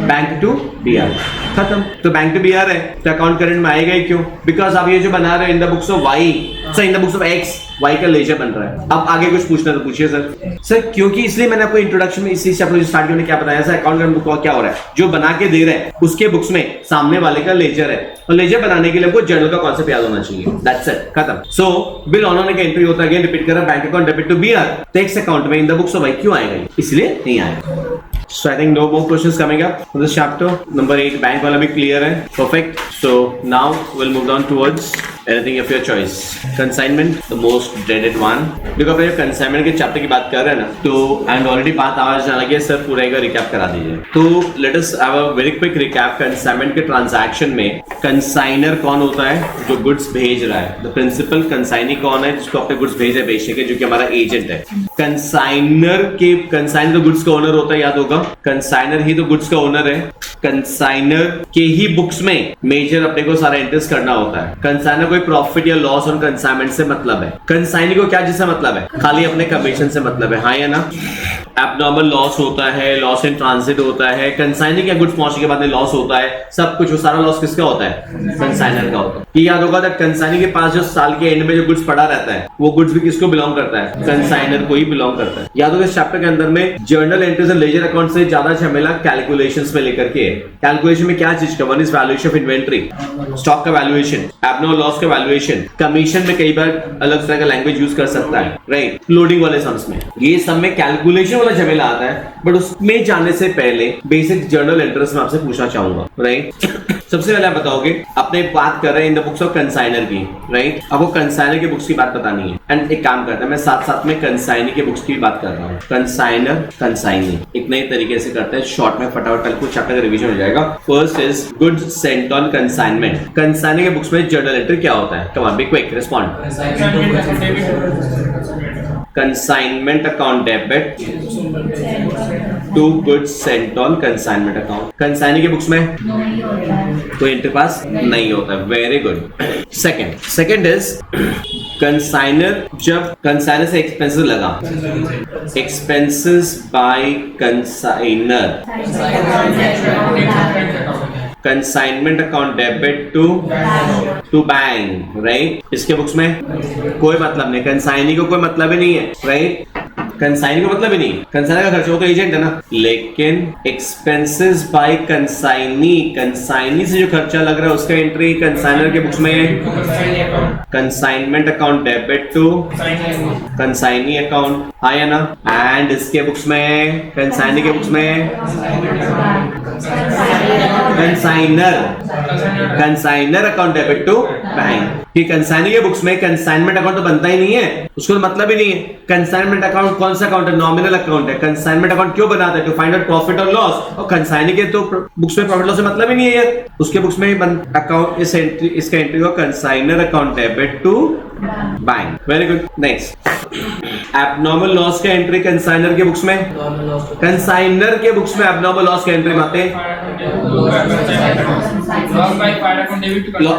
बैंक टू BR खत्म, तो बैंक टू BR है तो अकाउंट करंट में आएगा ही क्यों? बिकॉज आप ये जो बना रहे हो इन the books of y, sir in the books of x, y का लेजर बन रहा है। अब आगे कुछ पूछना तो पूछिए सर। सर क्योंकि इसलिए मैंने आपको इंट्रोडक्शन में इसी चैप्टर स्टार्ट में क्या बताया, सर अकाउंट करंट बुक क्या हो रहा है, जो बना के दे रहे हैं उसके बुक्स में सामने वाले का लेजर है, और लेजर बनाने के लिए आपको जर्नल का कॉन्सेप्ट याद होना चाहिए, दैट्स इट, खत्म। सो बिल ऑन होने का एंट्री होता है, अगेन रिपीट कर रहा, bank account debit to BR, text account में in the books of y क्यों आएगा? इसलिए नहीं आएगा। So I think no more questions coming up for this chapter. Number 8 bank वाला भी clear है, perfect. So now we'll move down towards anything of your choice. Consignment, the most dreaded one. देखो अपने consignment के chapter की बात कर रहे हैं ना, तो and already बात आवाज जाने लगी है, सर पूरा एक रिकैप करा दीजिए। तो let us have a very quick recap। consignment के ट्रांजैक्शन में कंसाइनर कौन होता है? जो गुड्स भेज रहा है। द प्रिंसिपल कंसाइनी कौन है? जिसको अपने गुड्स भेज है बेचने के, जो कि हमारा एजेंट है। कंसाइनर तो गुड्स का ओनर होता है, याद होगा, कंसाइनर ही तो गुड्स का ओनर है। कंसाइनर के ही बुक्स में मेजर अपने को सारा एंट्रीज करना होता है। कंसाइनर कोई प्रॉफिट या लॉस ऑन कंसाइनमेंट से मतलब है। कंसाइनी को क्या जिससे मतलब है? खाली अपने कमीशन से मतलब है, हाँ या ना? एबनॉर्मल लॉस होता है, लॉस इन ट्रांजिट होता है, कंसाइनी के गुड्स पहुंचने के बाद में लॉस होता है, सब कुछ, वो सारा लॉस किसका होता है? कंसाइनर का होता है। ये याद होगा दैट कंसाइनी के पास जो साल के एंड में जो गुड्स पड़ा रहता है, वो गुड्स भी किसको बिलोंग करता है? कंसाइनर को ही बिलोंग करता है। याद होगा इस चैप्टर के अंदर में जर्नल एंट्रीज और लेजर अकाउंट से ज्यादा झमेला कैलकुलेशंस में लेकर के। कैलकुलेशन में क्या चीज का? One is valuation of inventory, stock का वैल्यूएशन, एबनॉर्मल लॉस का वैल्यूएशन, कमीशन में कई बार अलग तरह का लैंग्वेज यूज कर सकता है, राइट? लोडिंग वाले सम्स में, ये सब में कैलकुलेशन वाला झमेला आता है, बट उसमें जाने से पहले बेसिक जर्नल एंट्रीज में आपसे पूछना चाहूंगा, राइट? सबसे पहले आप बताओगे, अपने बात कर रहे हैं in the books of consignor की, राइट? आपको कंसाइनर के बुक्स की बात बतानी है, एंड एक काम करते हैं, मैं साथ साथ में कंसाइनी के बुक्स की बात कर रहा हूँ। कंसाइनर, कंसाइनी एक नए तरीके से करते हैं, शॉर्ट में फटाफट कल कुछ चैप्टर का रिवीजन हो जाएगा। First is goods sent on consignment. Consignee के बुक्स में जर्नल एंट्री क्या होता है? Come on be quick, respond. Consignment account debit to goods sent on consignment account. Consignee के बुक्स में नहीं होता है। कोई एंट्री पास नहीं होता। Very good. Second is consignor, जब कंसाइनर से एक्सपेंसेस लगा, expenses by consignor, consignment account debit to bank, right. इसके बुक्स में कोई मतलब नहीं, कंसाइनी को कोई मतलब ही नहीं है, राइट। कंसाइनी को मतलब ही नहीं, कंसाइनर का खर्चा, वो तो एजेंट है ना। लेकिन एक्सपेंसेस बाय कंसाइनी, कंसाइनी से जो खर्चा लग रहा है उसका एंट्री कंसाइनर के बुक्स में है। Consignment account debit to consignee account, आया ना। एंड इसके बुक्स में, कंसाइनी के बुक्स में consignor account debit to bank. कि कंसाइनी के बुक्स में कंसाइनमेंट अकाउंट तो बनता ही नहीं है, उसको तो मतलब ही नहीं है। कंसाइनमेंट अकाउंट कौन सा अकाउंट है? नॉमिनल अकाउंट है। कंसाइनमेंट अकाउंट क्यों बनाता है? टू फाइंड आउट प्रॉफिट और लॉस। और कंसाइनी के तो बुक्स में प्रॉफिट लॉस से मतलब ही नहीं है यार। उसके बुक्स में अकाउंट, इस एंट्री, इसका एंट्री हो consignor account debit to bank. Very good. Next, abnormal loss का एंट्री कंसाइनर के बुक्स में, कंसाइनर के बुक्स में एबनॉर्मल लॉस का एंट्री आते हैं।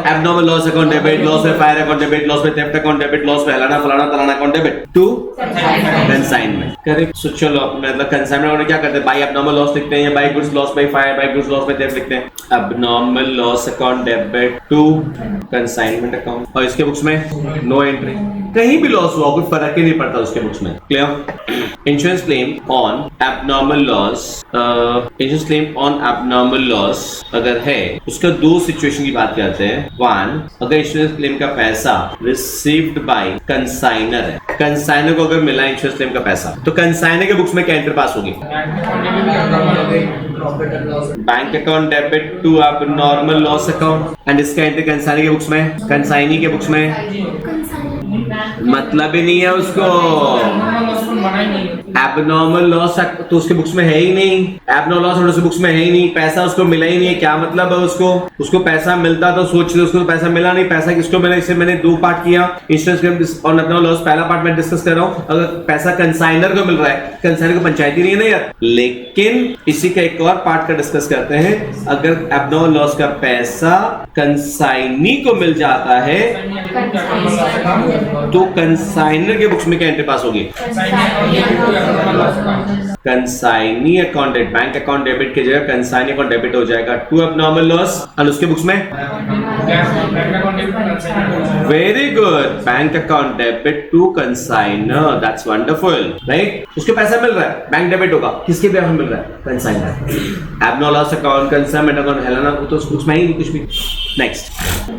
Abnormal loss account debit, loss by fire account debit, loss by theft account debit, loss by फलाना फलाना फलाना account debit to consignment. Correct. So चलो, मतलब कंसाइनमेंट अकाउंट क्या करते हैं? बाय एबनॉर्मल लॉस लिखते हैं या by goods loss by fire, by goods loss by theft लिखते हैं। Abnormal loss account debit to consignment account. और इसके बुक्स में नो एंट्री, कहीं भी लॉस हुआ कोई फर्क ही नहीं पड़ता उसके बुक्स में। Clear. Insurance claim on abnormal loss, insurance claim on abnormal loss अगर है, उसका दो सिचुएशन की बात करते हैं। वन, अगर इंश्योरेंस क्लेम का पैसा रिसीव्ड बाय कंसाइनर है, कंसाइनर को अगर मिला इंश्योरेंस क्लेम का पैसा, तो कंसाइनर के बुक्स में क्या एंट्री पास होगी? Bank account debit to abnormal loss account. And इसका एंट्री कंसाइनी के बुक्स में, कंसाइनी के बुक्स में मतलब ही नहीं है उसको। एबनॉर्मल लॉस तो उसके बुक्स में है ही नहीं, एबनॉर्मल लॉस उसके बुक्स में है ही नहीं, पैसा उसको मिला ही नहीं है। क्या मतलब है उसको पैसा मिलता तो सोच लो, उसको पैसा मिला नहीं। पैसा किसको मिला? इसे मैंने दो पार्ट किया, इंश्योरेंस क्लेम और एबनॉर्मल लॉस। पहला पार्ट मैं डिस्कस कर रहा हूं, अगर पैसा कंसाइनर को मिल रहा है, कंसाइनर को पंचायती नहीं है ना यार। लेकिन इसी का एक और पार्ट का डिस्कस करते हैं, अगर एबनॉर्मल लॉस का पैसा कंसाइनी को मिल जाता है तो कंसाइनर के बुक्स में क्या एंट्री पास होगी? Consignee account debit, bank account debit की जगह कंसाइनी अकाउंट डेबिट हो जाएगा टू एबनॉर्मल लॉस। और उसके बुक्स में very good, bank account debit to consignor. That's wonderful, right. उसके पैसा मिल रहा है, बैंक डेबिट होगा, किसके पे मिल रहा है? Consignor. Abnormal loss account, consignment account, हेलाना तो उसमें ही नहीं कुछ भी। Next,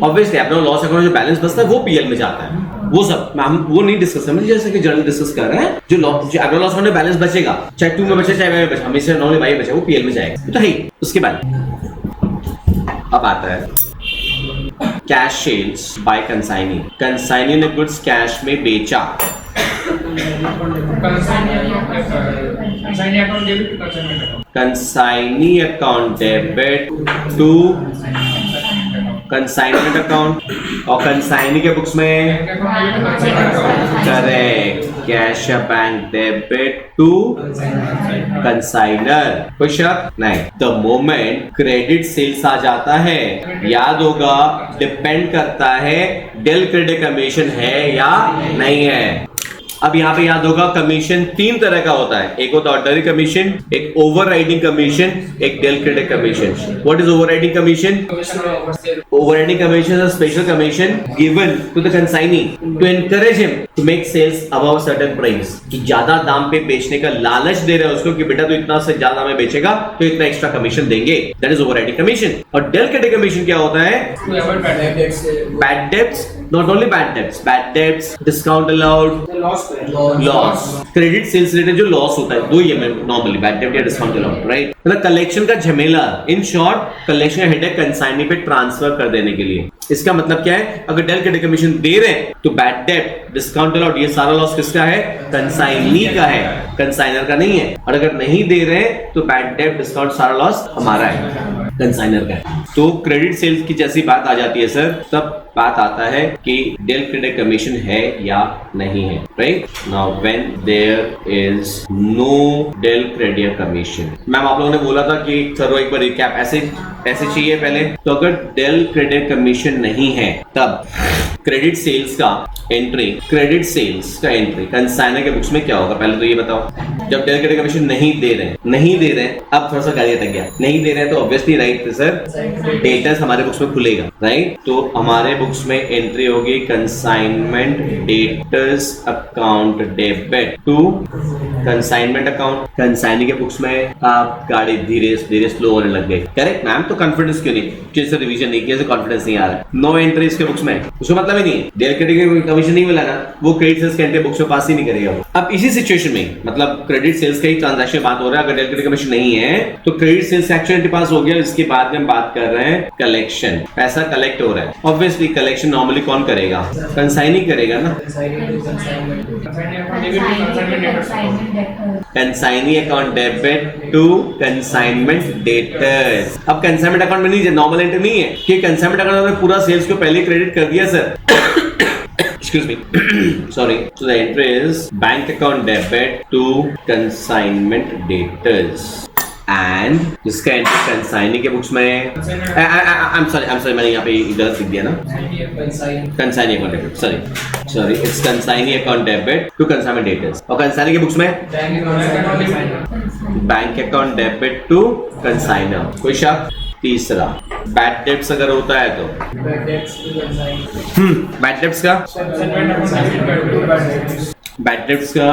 obviously abnormal loss account जो बैलेंस बचता है वो पीएल में जाता है। वो सब हम वो नहीं डिस्कस कर रहे, जैसे कि जर्नल डिस्कस कर रहे हैं। जो एबनॉर्मल लॉस अकाउंट में बैलेंस बचेगा, चाहे 2 में बचे चाहे में बचे, हमेशा नॉर्मली बाई बचे, वो पीएल में जाएगा, तो है। उसके बाद अब आता है cash sales by consignee. Consignee ने गुड्स कैश में बेचा, consignee account debit to consignment account. और कंसाइनी के बुक्स में करेक्ट, कैश या बैंक डेबिट टू कंसाइनर। कोई शक नहीं। द मोमेंट क्रेडिट सेल्स आ जाता है, याद होगा डिपेंड करता है डेल क्रेडिट कमीशन है या नहीं है। अब यहाँ पे याद होगा कमीशन 3 तरह का होता है, एक होता है ऑर्डिनरी कमीशन, एक ओवरराइडिंग कमीशन, एक del credit commission. What is overriding commission? Overriding commission is a special commission given to the consignee to encourage him to make sales above a certain price। कि ज्यादा दाम पे बेचने का लालच दे रहे हैं उसको कि बेटा तो इतना से ज्यादा में बेचेगा तो इतना एक्स्ट्रा कमीशन देंगे। That is overriding commission। और डेल क्रेडिट कमीशन क्या होता है? Bad debts, not only bad debts, discount allowed, loss, credit sales related जो लॉस होता है, दो ये नॉर्मली बैड डेब्ट या डिस्काउंट अलाउड, राइट। मतलब कलेक्शन का झमेला, इन शॉर्ट कलेक्शन का हेडेक कंसाइनी पे ट्रांसफर कर देने के लिए। इसका मतलब क्या है? अगर डेल क्रेडिट कमीशन दे रहे हैं तो बैड डेब्ट, डिस्काउंट अलाउड, ये सारा लॉस किसका है? कंसाइनी का है, कंसाइनर का नहीं है। और अगर नहीं दे रहे हैं तो बैड डेब्ट, डिस्काउंट, सारा लॉस हमारा है, कंसाइनर का है। तो क्रेडिट सेल्स की जैसी बात आ जाती है सर, तब बात आता है कि डेल क्रेडिट कमीशन है या नहीं है। Right? Now when there is no del credit commission, ma'am आप लोगों ने बोला था कि सर एक बार रिकैप ऐसे चाहिए पहले, तो अगर डेल क्रेडिट कमीशन नहीं है तब क्रेडिट सेल्स का एंट्री कंसाइनर के बुक्स में क्या होगा, पहले तो ये बताओ। जब डेल क्रेडिट कमीशन नहीं दे रहे हैं, अब थोड़ा सा गाली अटक गया, नहीं दे रहे हैं तो ऑब्वियसली राइट सर डेटर्स हमारे बुक्स में खुलेगा, राइट? तो हमारे बुक्स में एंट्री होगी consignment debtors account debit to consignment account. Consignee के बुक्स में आप गाड़ी धीरे स्लो होने लग गए, करेक्ट मैम? तो कॉन्फिडेंस क्यों नहीं, जैसे रिवीजन नहीं किया, कॉन्फिडेंस नहीं आ रहा है। नो एंट्री इसके बुक्स में, उसको मतलब ही नहीं है, डेल क्रेडिट कमीशन नहीं मिला ना, वो क्रेडिट सेल्स के एंट्री बुक्स में पास ही नहीं करेगा। अब इसी सिचुएशन में मतलब क्रेडिट सेल्स का ही ट्रांजैक्शन बात हो रहा है, अगर डेल क्रेडिट कमीशन नहीं है तो क्रेडिट सेल्स एक्चुअली पास हो गया। इसके बाद में हम बात कर रहे हैं कलेक्शन, पैसा कलेक्ट हो रहा है, ऑब्वियसली कलेक्शन नॉर्मली कौन करेगा, कंसाइनी करेगा ना। Consignee account debit to consignment debtors. अब कंसाइनमेंट अकाउंट में नहीं, नॉर्मल एंट्री नहीं है कि कंसाइनमेंट अकाउंट में पूरा सेल्स को पहले क्रेडिट कर दिया sir. Excuse me. Sorry. So the entry is bank account debit to consignment debtors. And जिसका एंट्री कंसाइनी के बुक्स में I'm sorry मैंने यहाँ पे गलत लिख दिया ना, consignee account debit, sorry it's consignee account debit to consignment debtors. और कंसाइनी के बुक्स में bank account debit to consignor. कोई शक? तीसरा बैड डेब्ट्स अगर होता है तो बैड डेब्ट्स का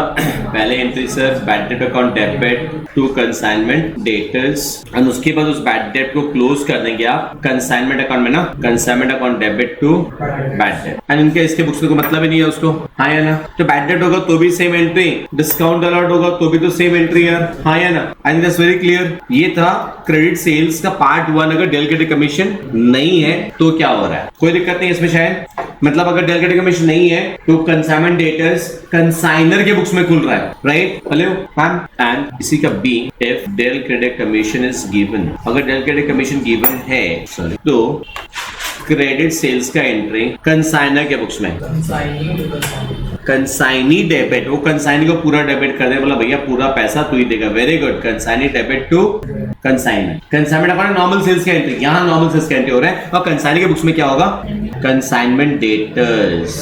पहले एंट्री सर बैड डेब्ट account debit to consignment debtors, और उसके बाद उस बैड डेब्ट को क्लोज करने के आप कंसाइनमेंट अकाउंट में ना, consignment account debit to bad डेब्ट। एंड इनके इसके बुक्स में कोई मतलब ही नहीं है उसको, हाँ या ना? तो बैड डेब्ट होगा तो भी सेम एंट्री, डिस्काउंट अलर्ट होगा तो भी तो सेम एंट्री यार, हाँ या ना? I think that's very clear. ये था क्रेडिट सेल्स का पार्ट 1। अगर डेल क्रेडिट कमीशन नहीं है तो क्या हो रहा है, कोई दिक्कत नहीं इसमें शायद, मतलब अगर डेल क्रेडिट कमीशन नहीं है तो कंसाइनमेंट डेटर्स कंसाइनर के बुक्स में खुल रहा है, राइट? Hello ma'am. एंड इसी का B, if del credit commission is given, अगर डेल क्रेडिट कमीशन गिवन है सॉरी तो क्रेडिट सेल्स का एंट्री कंसाइनर के बुक्स में, कंसाइनी डेबिट, वो कंसाइनी को पूरा डेबिट कर दे, बोला भैया पूरा पैसा तू ही देगा, very good, consignee debit to consignment. Consignment account normal sales का एंट्री, यहाँ नॉर्मल सेल्स का एंट्री हो रहा है, और कंसाइनी के बुक्स में क्या होगा, कंसाइनमेंट डेटर्स।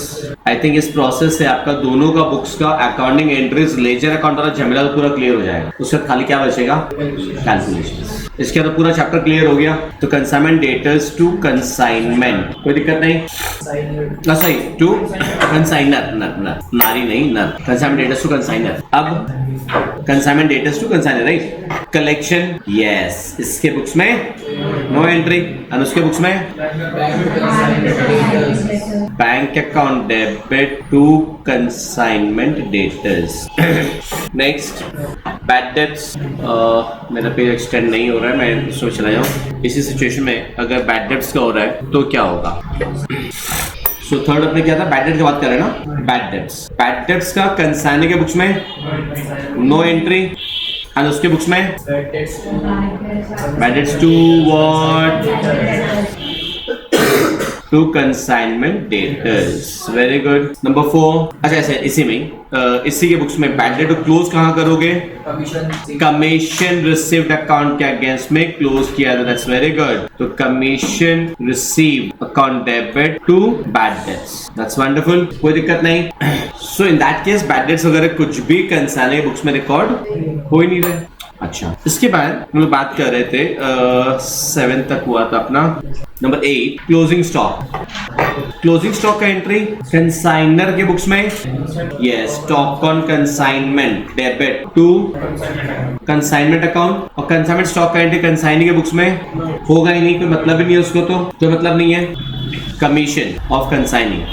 आई थिंक इस प्रोसेस से आपका दोनों का बुक्स का अकाउंटिंग एंट्रीज, लेजर अकाउंट वाला झमेला पूरा क्लियर हो जाएगा। उसके बाद खाली क्या बचेगा, कैलकुलेशन। इसके बाद पूरा चैप्टर क्लियर हो गया। तो कंसाइनमेंट डेटर्स टू कंसाइनमेंट, कोई दिक्कत नहीं, सही टू कंसाइनर, नारी नहीं नर, कंसाइनमेंट डेटर्स टू कंसाइनर। अब consignment debtors to consignor, right? Collection, yes, इसके बुक्स में नो एंट्री, और उसके बुक्स में bank account debit to consignment debtors. Next bad debts, मेरा पेज एक्सटेंड नहीं हो रहा है, मैं इसमें चला जाऊँ। इसी सिचुएशन में अगर बैड डेब्ट्स का हो रहा है तो क्या होगा? सो थर्ड अपने क्या था, बैड डेब्ट की बात कर रहे हैं ना, बैड डेब्ट्स का कंसाइनर के बुक्स में नो एंट्री, और उसके बुक्स में bad debts to what, to consignment debtors. Very good. Number 4, अच्छा ऐसे इसी में इसी के बुक्स में बैड डेट को क्लोज कहाँ करोगे, कमीशन रिसीव्ड अकाउंट के अगेंस्ट में क्लोज किया था, दैट्स वेरी गुड। तो commission received account debit to bad debts, that's wonderful, कोई दिक्कत नहीं। So in that case bad debts वगैरह कुछ भी कंसाइनर बुक्स में रिकॉर्ड हो ही नहीं रहे। अच्छा, इसके बाद हम लोग बात कर रहे थे 7 तक हुआ था अपना। Number 8, closing stock. Closing stock का एंट्री कंसाइनर के बुक्स में, yes, stock on consignment debit to consignment account, और कंसाइनमेंट स्टॉक का एंट्री कंसाइनी के बुक्स में होगा ही नहीं, कोई मतलब ही नहीं है उसको, तो कोई मतलब नहीं है। कमीशन ऑफ कंसाइनी,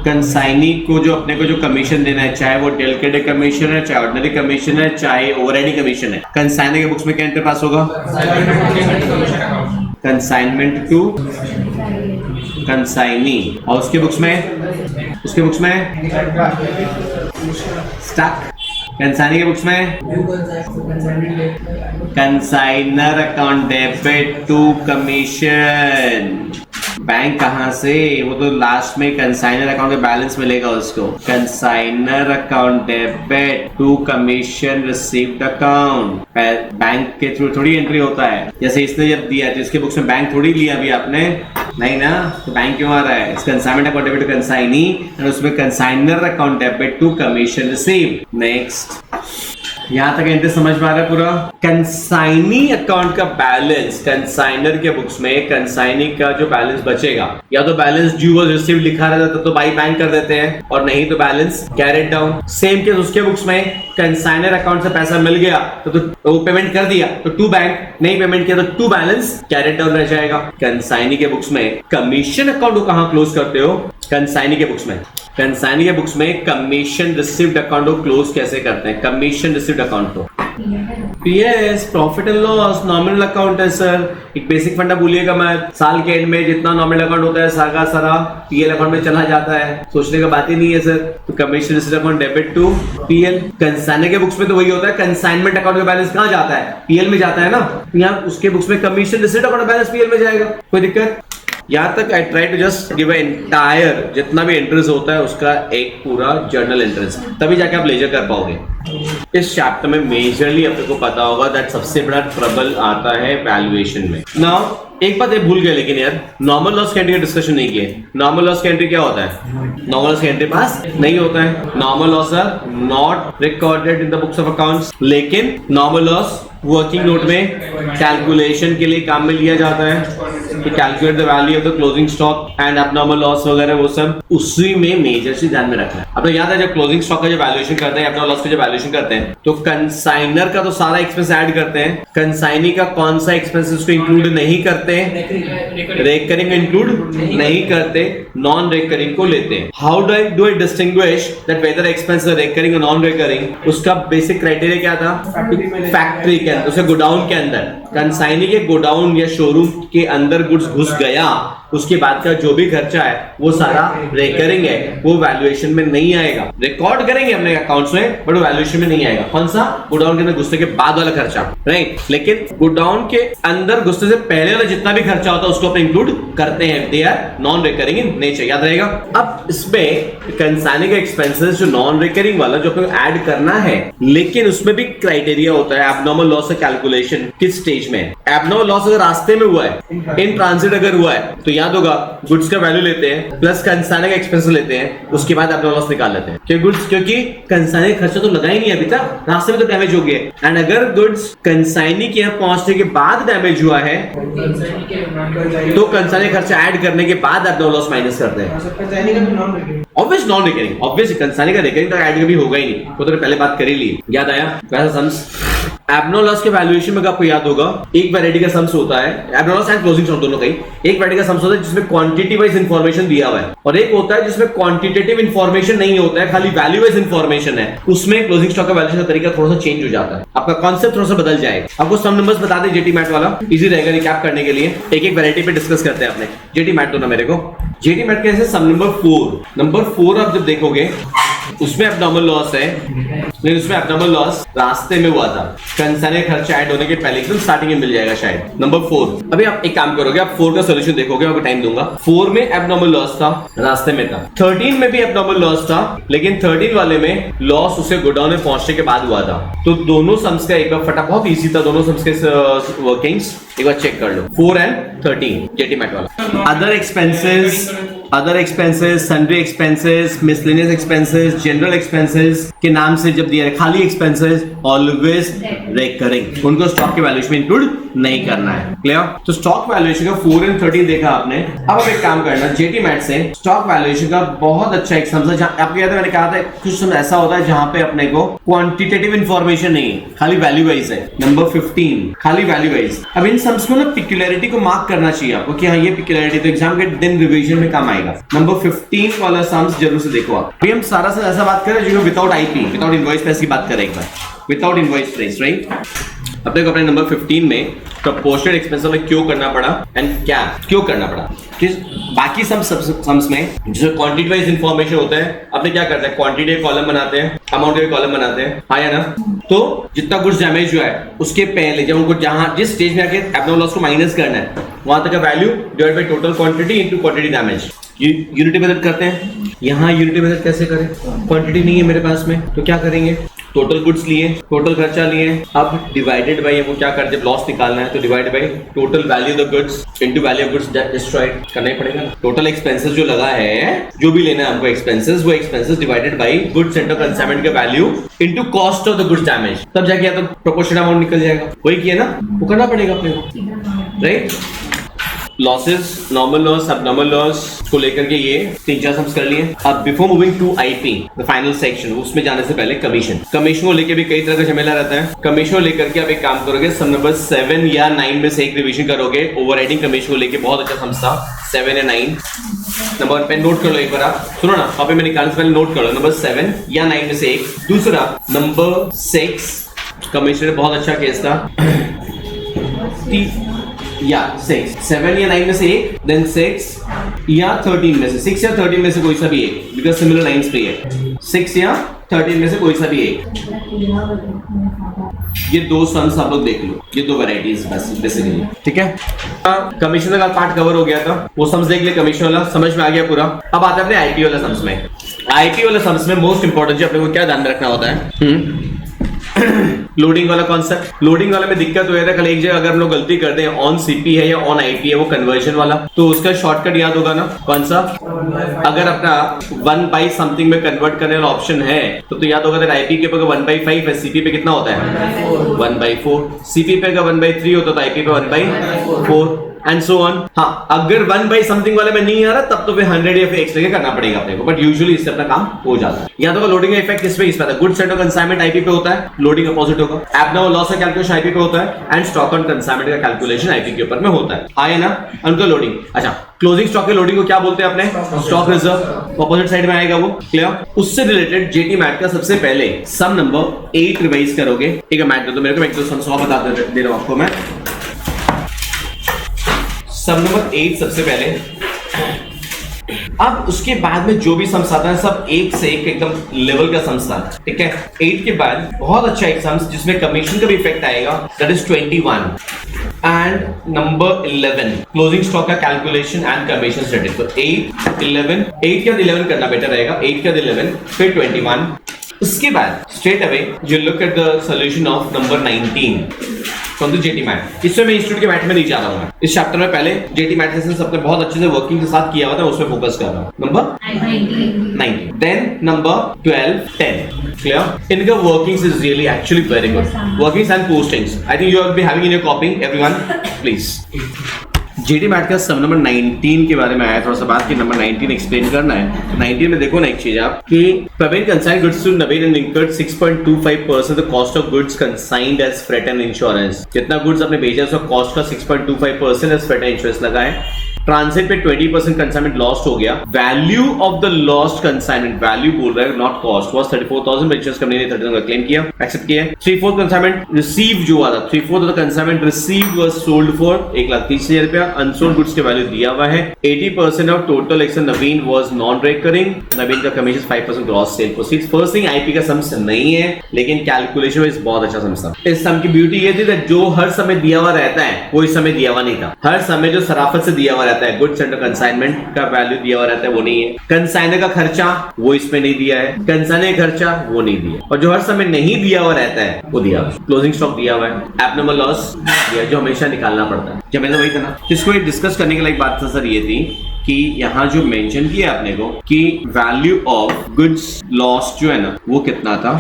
कंसाइनी को जो अपने को जो कमीशन देना है, चाहे वो डेल क्रेडिट कमीशन है, चाहे ऑर्डिनरी कमीशन है, चाहे ओवरराइडिंग कमीशन है, कंसाइनर के बुक्स में क्या एंट्री पास होगा, कंसाइनमेंट टू कंसाइनी, और उसके बुक्स में स्टॉक, कंसाइनी के बुक्स में consignor account debit to commission, bank कहाँ से? वो तो लास्ट में कंसाइनर अकाउंट का बैलेंस मिलेगा उसको। Consignor account debit to commission received account. Bank के थ्रू थोड़ी एंट्री होता है। जैसे इसने जब दिया तो इसके बुक्स में बैंक थोड़ी लिया अभी आपने, नहीं ना, तो बैंक क्यों आ रहा है? Consignment account debit to consignee और उसमें consignor account debit to commission received. Next, यहां तक एंट्री समझ में आ रहा है पूरा? कंसाइनी अकाउंट का बैलेंस कंसाइनर के बुक्स में, कंसाइनी का जो बैलेंस बचेगा, या तो बैलेंस ड्यू वाज रिसीव्ड लिखा रहता तो बाई बैंक कर देते हैं, और नहीं तो balance carried down. Same case उसके बुक्स में, कंसाइनर अकाउंट से पैसा मिल गया तो वो पेमेंट कर दिया तो टू बैंक, नहीं पेमेंट किया तो टू बैलेंस कैरिड डाउन रह जाएगा। कंसाइनी के बुक्स में कमीशन अकाउंट को कहां क्लोज करते हो? कंसाइनी के बुक्स में। कंसाइनी के बुक्स में कमीशन रिसीव्ड अकाउंट को क्लोज कैसे करते हैं? कमीशन रिसीव्ड अकाउंट को PS, profit and loss, nominal account है सर। एक बेसिक फंडा भूलिएगा मैं, साल के एंड में जितना नॉमिनल अकाउंट होता है सारा का सारा पीएल अकाउंट में चला जाता है, सोचने का बात ही नहीं है सर। तो commission received account debit to PL. Consignor के बुक्स में तो वही होता है, कंसाइनमेंट अकाउंट का बैलेंस कहां जाता है? पीएल में जाता है ना, यहाँ उसके बुक्स में commission received account balance PL में जाएगा। कोई दिक्कत? यहाँ तक I try to just give entire जितना भी एंट्रीज होता है उसका एक पूरा जर्नल एंट्रीज, तभी जाके आप लेजर कर पाओगे। इस चैप्टर में मेजरली आपको पता होगा दैट सबसे बड़ा ट्रबल आता है वैल्यूएशन में। नाउ एक बात ये भूल गए लेकिन यार, नॉर्मल लॉस की एंट्री का डिस्कशन नहीं किए। नॉर्मल लॉस की एंट्री क्या होता है? नॉर्मल लॉस की एंट्री पास नहीं होता है। Normal loss are not recorded in the books of accounts, लेकिन नॉर्मल लॉस वर्किंग नोट में कैलकुलेशन के लिए काम में लिया जाता है कि calculate the value of the closing stock and abnormal loss वगैरह, वो सब उसी में मेजर से ध्यान में रखना है। अब याद है जब क्लोजिंग स्टॉक का जब वैल्यूएशन करते हैं, एबनॉर्मल लॉस का जब वैल्यूएशन करते हैं, तो कंसाइनर का तो सारा एक्सपेंस ऐड करते हैं, कंसाइनी का कौन सा एक्सपेंस उसको इंक्लूड नहीं करते, रेकरिंग इंक्लूड नहीं करते, नॉन रेकरिंग को लेते हैं। How do I distinguish that whether expense recurring और नॉन रेकरिंग? उसका बेसिक क्राइटेरिया क्या था? फैक्ट्री के अंदर, उसे गोडाउन के अंदर, कंसाइनी के गोडाउन या शोरूम के अंदर गुड्स घुस गया, उसके बाद का जो भी खर्चा है वो सारा रेकरिंग है, वो वैल्यूएशन में नहीं आएगा। रिकॉर्ड करेंगे अपने अकाउंट्स में बट वैल्यूएशन में नहीं आएगा। कौन सा? गोडाउन के अंदर घुसने के बाद वाला खर्चा, राइट? लेकिन गोडाउन के अंदर घुसने से पहले वाला जितना भी खर्चा होता है उसको अपने इंक्लूड करते हैं। They are non recurring in nature, याद रहेगा। अब इसमें कंसाइनी का एक्सपेंसेस जो नॉन रिकरिंग वाला जो अपने ऐड करना है, लेकिन उसमें भी क्राइटेरिया होता है। एबनॉर्मल लॉस का कैलकुलेशन किस स्टेज में? एबनॉर्मल लॉस अगर रास्ते में हुआ है, इन ट्रांजिट अगर हुआ है, तो याद होगा गुड्स का वैल्यू लेते हैं प्लस कंसाइनी का एक्सपेंस लेते हैं, उसके बाद एबनॉर्मल लॉस निकाल लेते हैं। क्योंकि कंसाइनी का खर्चा तो लगा ही नहीं अभी तक, रास्ते में तो डैमेज हो गया। एंड अगर गुड्स कंसाइनी के यहाँ पहुंचने के बाद डैमेज हुआ है तो कंसाइनी खर्चा ऐड करने के बाद एबनॉर्मल लॉस माइनस करते हैं। Obvious non recurring, obvious consignee का रिकरिंग तो ऐड कभी होगा ही नहीं, वो तो पहले बात कर ही ली। याद आया? वैसा सम्स एबनॉर्मल लॉस के वैल्यूएशन में आपको याद होगा एक वैरायटी का सम्स होता है, abnormal loss and closing stock दोनों का ही एक वैरायटी का सम्स होता है जिसमें क्वांटिटी वाइज इंफॉर्मेशन दिया हुआ है, और एक होता है जिसमें क्वांटिटेटिव इंफॉर्मेशन नहीं होता है, खाली वैल्यू वाइज इंफॉर्मेशन है। उसमें क्लोजिंग स्टॉक का वैल्यूएशन का तरीका थोड़ा सा चेंज हो जाता है, आपका कॉन्सेप्ट थोड़ा सा बदल जाएगा। आपको सम नंबर्स बता दें जेटी मैट वाला, इजी रहेगा रिकैप करने के लिए। एक एक वैरायटी पे डिस्कस करते हैं अपने। जेटी मैट दो ना मेरे को। जेटी मैट कैसे? सम नंबर 4 आप जब देखोगे उसमें एबनॉर्मल लॉस है, लेकिन उसमें एबनॉर्मल लॉस रास्ते में हुआ था, कंसाइनी खर्चा ऐड होने के पहले एकदम स्टार्टिंग में मिल जाएगा शायद। नंबर 4, अभी आप एक काम करोगे, आप 4 का सोल्यूशन देखोगे, आपको टाइम दूंगा। 4 में एबनॉर्मल लॉस था, रास्ते में था। 13 में भी एबनॉर्मल लॉस था, लेकिन 13 वाले में लॉस उसे गोडाउन में पहुंचने के बाद हुआ था। तो दोनों सम्स का एक बार फटा, बहुत इजी था दोनों सम्स के वर्किंग्स, एक बार चेक कर लो। 4 and 13 जेटी मैट वाला। Other expenses, sundry expenses, miscellaneous expenses, general expenses के नाम से जब दिया है, खाली एक्सपेंसेस ऑलवेज रेकरिंग, उनको स्टॉक के वैल्यूएशन में इंक्लूड नहीं करना है। क्लियर? तो स्टॉक वैल्यूएशन का 4 and 13 देखा आपने। अब आप एक काम करना, जेटी मैट से स्टॉक वैल्यूएशन का बहुत अच्छा एक सम्स है। आपको याद है मैंने कहा था कुछ सम ऐसा होता है जहां पे अपने को क्वांटिटेटिव इंफॉर्मेशन नहीं है, खाली वैल्यू वाइज है। नंबर 15 खाली वैल्यू वाइज। अब इन सम्स को ना पिक्युलैरिटी को मार्क करना चाहिए आपको कि हाँ ये पिक्युलैरिटी तो एग्जाम के दिन रिवीजन में काम आएगा। नंबर 15 वाला सम्स जरूर से देखो आप। अभी हम सारा से ऐसा बात करें जो without IP, without invoice price की बात करें एक बार, विदाउट इनवॉइस प्राइस, राइट? अब देखो अपने नंबर 15 में प्रपोर्शनेट एक्सपेंस हमें क्यों करना पड़ा एंड क्या क्यों करना पड़ा। कि बाकी सम्स में जो क्वांटिटी वाइज इंफॉर्मेशन होता है अपने क्या करते हैं, क्वांटिटी कॉलम बनाते हैं, अमाउंट के कॉलम बनाते हैं, हाँ या ना। तो जितना कुछ डैमेज हुआ है उसके पहले जब उनको जहां जिस स्टेज में आके एब्नॉर्मल लॉस को माइनस करना है वहां तक का value divide by total quantity into quantity damage, unity method करते हैं। यहाँ यूनिटी मेथड कैसे करें, क्वांटिटी नहीं है मेरे पास में तो क्या करेंगे, टोटल गुड्स लिए, टोटल खर्चा लिए, अब डिवाइडेड बाय वो क्या करते हैं, लॉस निकालना है तो divide by total value of the goods into value of goods destroyed करना ही पड़ेगा। टोटल एक्सपेंसेस जो लगा है, जो भी लेना है हमको एक्सपेंसेस, वो expenses divided by goods and consignment का value into cost of the goods damage, तब जाके या तो प्रोपोर्शनल अमाउंट निकल जाएगा। वही किया ना, वो करना पड़ेगा अपने को, right. Losses, normal loss, subnormal loss को लेकर के ये 3-4 सम्स कर लिए। अब before moving to IP the final section, उसमें जाने से पहले कमीशन को लेके भी कई तरह का झमेला रहता है। कमीशन को लेकर के आप एक काम करोगे, सम नंबर 7 या 9 में से एक रिवीजन करोगे। ओवरराइडिंग कमीशन को लेके बहुत अच्छा सम्स था 7 या 9। नंबर पेन नोट कर लो एक बार, आप सुनो ना, कॉपी में निकालने से पहले नोट कर लो नंबर 7 या 9 में से एक। दूसरा नंबर 6 कमीशन बहुत अच्छा केस था, या 6, 7 या 9 में से एक, देन 6 या 13 में से, 6 या 13 में से कोई सा भी एक, बिकॉज सिमिलर लाइंस पे है, 6 या 13 में से कोई सा भी एक। ये दो सम्स आप लोग देख लो, ये दो वैरायटीज बेसिकली, ठीक है। कमीशन का पार्ट कवर हो गया था, वो सम्स देख ले, कमीशन वाला समझ में आ गया पूरा। अब आते हैं अपने आईपी वाले सम्स में। आईपी वाले सम्स में मोस्ट इंपॉर्टेंट जो अपने को क्या ध्यान में रखना होता है, लोडिंग वाला कॉन्सेप्ट। लोडिंग वाले में दिक्कत हो जाता है, कल एक जगह अगर हम लोग गलती करते हैं, ऑन सीपी है या ऑन आईपी है, वो कन्वर्जन वाला, तो उसका शॉर्टकट याद होगा ना, कौन सा, अगर अपना 1 by समथिंग में कन्वर्ट करने वाला ऑप्शन है तो याद होगा, आईपी के ऊपर 1/5 है, सीपी पे कितना होता है 1/4, सीपी पे अगर 1/3 होता तो आईपी पे 1/4 एंड सो ऑन। हाँ, अगर 1 by समथिंग वाले में नहीं आ रहा तब तो फिर 100 या फिर एक्स्ट्रा के करना पड़ेगा अपने को, बट यूजुअली इससे अपना काम हो जाता है। या तो लोडिंग का इफेक्ट किस पे, इस पे गुड्स एंड कंसाइनमेंट आईपी पे होता है, लोडिंग अपोजिट होगा। एब्नॉर्मल लॉस का कैलकुलेशन आईपी पे होता है एंड स्टॉक ऑन कंसाइनमेंट का कैलकुलेशन आईपी के ऊपर में होता है, आए ना। उनका लोडिंग, अच्छा क्लोजिंग स्टॉक के लोडिंग को क्या बोलते हैं अपने, स्टॉक रिजर्व, अपोजिट साइड में आएगा वो, क्लियर। उससे रिलेटेड जेटी मैट का सबसे पहले सम नंबर 8 रिवाइज करोगे। एक मैट दे दो मेरे को, एक तो सम 100 बता दे रहा हूं आपको मैं। सम नंबर 8 सबसे पहले, अब उसके बाद में जो भी सम्स आता है सब एक से एक एकदम लेवल का सम्स था, ठीक है। 8 के बाद बहुत अच्छा एक सम्स जिसमें कमीशन का भी इफेक्ट आएगा, that is 21 and number 11 closing stock का कैलकुलेशन एंड कमीशन स्टेटस। तो 8 11, 8 के बाद 11 करना बेटर रहेगा, 8 के बाद 11 फिर 21। उसके बाद straight away you look at the solution of number 19 from the JT mat. इसमें मैं इंस्टीट्यूट के मैट में नहीं जा रहा हूँ, इस चैप्टर में पहले जेटी मैट सेशन सबने बहुत अच्छे से वर्किंग के साथ किया हुआ था, उसमें फोकस कर रहा हूँ। Number 9, then number 12, 10, clear. इनका workings is really actually very good, workings and postings I think you are be having in your copy everyone please. जेटी मैट का सम नंबर 19 के बारे में आया, थोड़ा सा बात की नंबर 19 एक्सप्लेन करना है। 19 में देखो ना एक चीज आप कि Praveen consigned goods to Naveen and incurred 6.25% the cost of goods consigned as freight and insurance। जितना गुड्स आपने भेजा उसका कॉस्ट का 6.25% as freight and insurance लगा है। ट्रांजिट पे 20% कंसाइनमेंट लॉस्ट हो गया। Value of the lost consignment, value बोल रहा है not cost, was 34,000, insurance company ने 30,000 का क्लेम किया, एक्सेप्ट किया। 3/4 कंसाइनमेंट रिसीव जो हुआ था, 3/4 of the consignment receive was sold for 1,30,000 रुपया। अनसोल्ड गुड्स के वैल्यू दिया हुआ है। 80% of total action Naveen was non recurring, Naveen का commission 5% gross sale proceeds. First thing IP का सम्स नहीं है, लेकिन कैलकुलेशन वाइज बहुत अच्छा सम्स था। इस सम की ब्यूटी ये थी कि जो हर समय दिया हुआ रहता है वो इस समय दिया हुआ नहीं था। हर समय जो सराफत से दिया हुआ रहता है, गुड्स एंड कंसाइनमेंट का वैल्यू दिया हुआ रहता है वो नहीं है। कंसाइनर का खर्चा वो इसमें नहीं दिया है, कंसाइनर का खर्चा वो नहीं दिया, और जो हर समय नहीं दिया हुआ रहता है वो दिया हुआ। क्लोजिंग स्टॉक दिया हुआ है, एब्नॉर्मल लॉस दिया जो हमेशा निकालना पड़ता है। जब मैंने वही था ना, इसको डिस्कस करने के लायक बात तो सर ये थी कि यहाँ जो मेंशन किया आपने को कि वैल्यू ऑफ गुड्स लॉस्ट जो है ना वो कितना था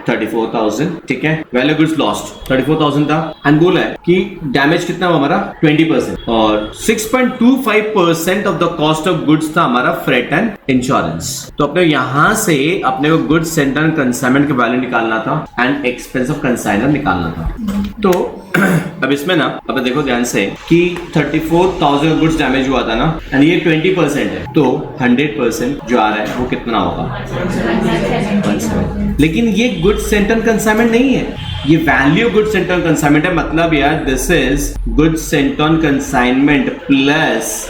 34,000, ठीक है। वैल्यू गुड्स लॉस्ट 34,000 था, एंड बोला है कि डैमेज कितना हुआ हमारा 20%, और 6.25% of the cost of goods था हमारा फ्रेट एंड इंश्योरेंस। तो अपने यहां से अपने को गुड्स सेंटर एंड कंसाइनमेंट का वैल्यू निकालना था एंड एक्सपेंस ऑफ कंसाइनर निकालना था। तो अब इसमें ना अब देखो ध्यान से कि 34,000 गुड्स डैमेज हुआ था ना, एंड ये 20% है, तो 100% जो आ रहा है वो कितना होगा 17। लेकिन ये गुड्स सेंटर कंसाइनमेंट नहीं है, ये value goods sent on consignment है, मतलब यार this is goods sent on consignment plus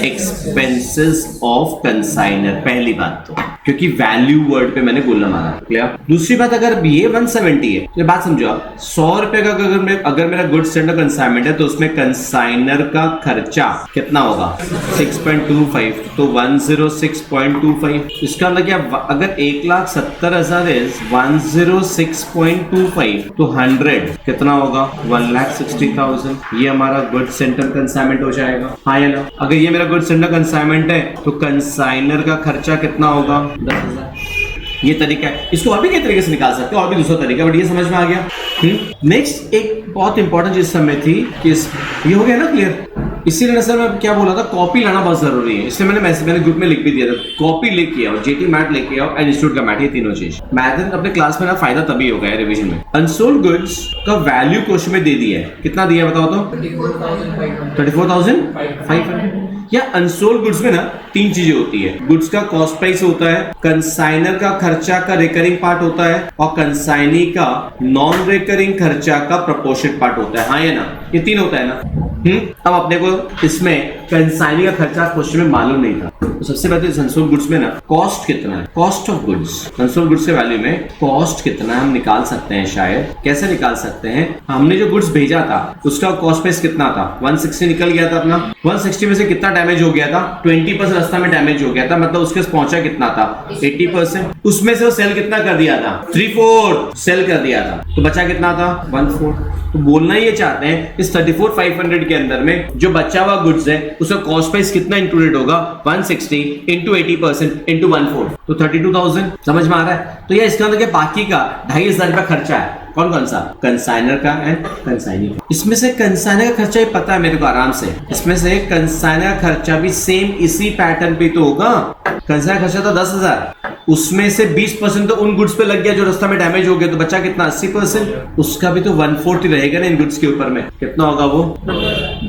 expenses of consignor. पहली बात तो क्योंकि वैल्यू वर्ड पे मैंने बोलना माना, क्लियर। दूसरी बात, अगर ये 170 है तो बात समझो आप, 100 रुपए का अगर मेरा गुड्स सेंट ऑन कंसाइनमेंट है तो उसमें कंसाइनर का खर्चा कितना होगा 6.25, तो 106.25। इसका मतलब क्या, अगर 1,70,000 इज 106.25 तो 100 कितना होगा 1,60,000। ये हमारा गुड्स सेंट ऑन कंसाइनमेंट हो जाएगा, हाँ या ना। अगर ये मेरा गुड्स सेंट ऑन कंसाइनमेंट है तो कंसाइनर का खर्चा कितना होगा 10,000। ये तरीका है, इसको और भी कई तरीके से निकाल सकते हो, और भी दूसरा तरीका, बट ये समझ में आ गया। नेक्स्ट एक बहुत इंपॉर्टेंट चीज समय थी कि ये हो गया ना क्लियर। इसीलिए सर मैं क्या बोला था, कॉपी लाना बहुत जरूरी है, इसलिए मैंने ग्रुप में लिख भी दिया था, कॉपी लेके आओ, जेटी मैट लेके आओ एंड इंस्टीट्यूट का मैट, ये तीनों चीज। मैथ अपने क्लास में ना फायदा तभी होगा रिवीजन में। अनसोल्ड गुड्स का वैल्यू क्वेश्चन में दे दिया है, कितना दिया है बताओ तो 34,500। या अनसोल्ड गुड्स में ना तीन चीजें होती है, गुड्स का कॉस्ट प्राइस होता है, कंसाइनर का खर्चा का रिकरिंग पार्ट होता है, और कंसाइनी का नॉन रिकरिंग खर्चा का प्रोपोर्शनेट पार्ट होता है, हाँ या ना। ये तीन होता है ना। अब अपने को इसमें कंसाइनी का खर्चा क्वेश्चन में मालूम नहीं था, तो सबसे पहले अनसोल्ड गुड्स में ना कॉस्ट कितना है, cost of goods, unsold goods के वैल्यू में कॉस्ट कितना है हम निकाल सकते हैं। शायद कैसे निकाल सकते हैं, हमने जो गुड्स भेजा था उसका कॉस्ट प्राइस कितना था 160 निकल गया था अपना, 160 में से कितना डैमेज हो गया था 20% रास्ता में डैमेज हो गया था, मतलब उसके पहुंचा कितना था 80%। उसमें से वो सेल कितना कर दिया था 3/4 सेल कर दिया था, तो बचा कितना था 1/4। तो बोलना ये चाहते हैं इस 34,500 के अंदर में जो बचा हुआ गुड्स है उसका कॉस्ट प्राइस कितना इंक्लूडेड होगा 160 इंटू 80% इंटू 1/4, तो 32,000। समझ में आ रहा है। तो ये इसका मतलब बाकी का 2,500 रुपया खर्चा है, कौन कौन सा, कंसाइनर का एंड कंसाइनी। इसमें से कंसाइनर का खर्चा ही पता है मेरे को आराम से, इसमें से कंसाइनर का खर्चा भी सेम इसी पैटर्न पे तो होगा। कंसाइनर खर्चा था 10,000, उसमें से 20% तो उन गुड्स पे लग गया जो रास्ता में डैमेज हो गया, तो बचा कितना 80%, उसका भी तो 1/4 रहेगा ना इन गुड्स के ऊपर में, कितना होगा वो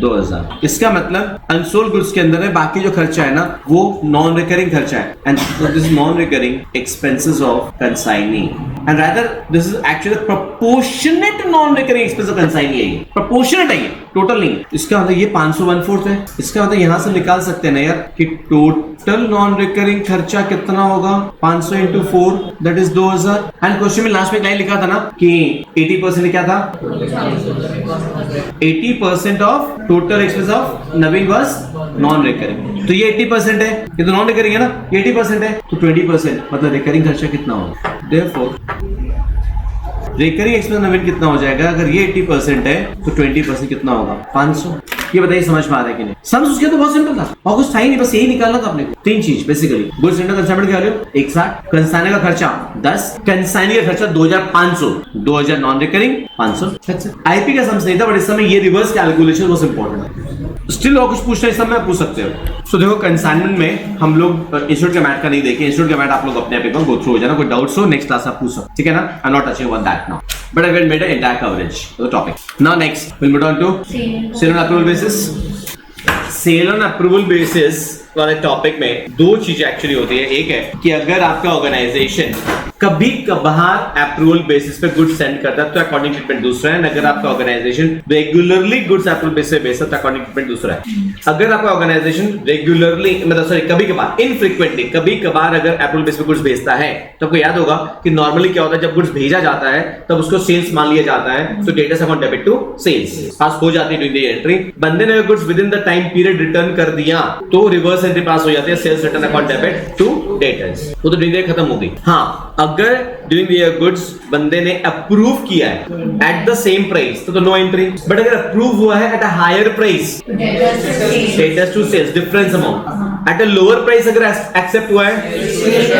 2,000। इसका मतलब अनसोल्ड गुड्स के अंदर में बाकी जो खर्चा है ना वो नॉन रिकरिंग खर्चा है, and this non recurring expenses of consignee, and rather this is actually proportionate non recurring expense of consignee है, ये प्रोपोर्शनेट है, ये टोटल नहीं। इसका मतलब ये 500 1/4 है। इसका मतलब यहां से निकाल सकते हैं ना यार कि टोटल नॉन रिकरिंग खर्चा कितना होगा 500 into 4 that is 2,000। And question में लास्ट में क्या लिखा था ना कि 80% क्या था 80% of total expense of Naveen was non recurring, तो ये 80% है, ये तो नॉन रिकरिंग है ना, ये 80% है, तो 20% मतलब रिकरिंग खर्चा कितना होगा। देयरफॉर रिकरिंग एक्सपेंस नवीन कितना हो जाएगा, अगर ये 80% है तो 20% कितना होगा 500। ये बताइए समझ में आ रहा है कि नहीं। समझ उसके तो बहुत सिंपल था और कुछ था ही नहीं, बस यही निकालना था अपने को। तीन चीज बेसिकली, गुड्स सेंटर कंसाइनमेंट का वैल्यू 160, कंसाइनर का खर्चा 10, कंसाइनी का खर्चा 2,500, 2,000 नॉन रिकरिंग 500। आईपी का समझ नहीं था, बट इस समय ये रिवर्स कैलकुलेशन बहुत इंपॉर्टेंट है। स्टिल और कुछ पूछना है, इस समय आप पूछ सकते हो। सो देखो कंसाइनमेंट में हम लोग इंस्टीट्यूट का मैथ का नहीं देखे, इंस्टीट्यूट का मैथ आप लोग अपने आप गो थ्रू हो जाना, कोई डाउट्स हो नेक्स्ट क्लास आप पूछ सकते, ठीक है ना। I am not touching on that now, but I will make an entire coverage of the topic. Now next, we'll move on to sale on approval basis. Sale on approval basis वाले topic में दो चीजें actually होती है। एक है कि अगर आपका ऑर्गेनाइजेशन कभी कभार अप्रूवल बेसिस पे गुड्स सेंड करता है तो अकॉर्डिंग ट्रीटमेंट दूसरा है, अगर आपका organisation regularly goods approval basis पे भेजता है तो अकॉर्डिंग ट्रीटमेंट दूसरा है। अगर आपका ऑर्गेनाइजेशन रेगुलरली मतलब सॉरी कभी कभार इनफ्रीक्वेंटली कभी कभार अगर अप्रूवल बेसिस पे गुड्स भेजता है तो आपको याद होगा कि नॉर्मली क्या होता है, जब गुड्स भेजा जाता है तब उसको सेल्स मान लिया जाता है, तो debtor account debit to sales pass हो जाती है ड्यूरिंग द एंट्री। बंदे ने goods within the time period return कर दिया तो रिवर्स एंट्री पास हो जाती है, sales return account debit to debtors, वो तो ड्यूरिंग खत्म हो गई। हाँ, अगर ड्यूरिंग द गुड्स बंदे ने अप्रूव किया है एट द सेम प्राइस तो नो एंट्री, बट अगर अप्रूव हुआ है at a higher price debtors to sales difference amount, at a lower price अगर एक्सेप्ट हुआ है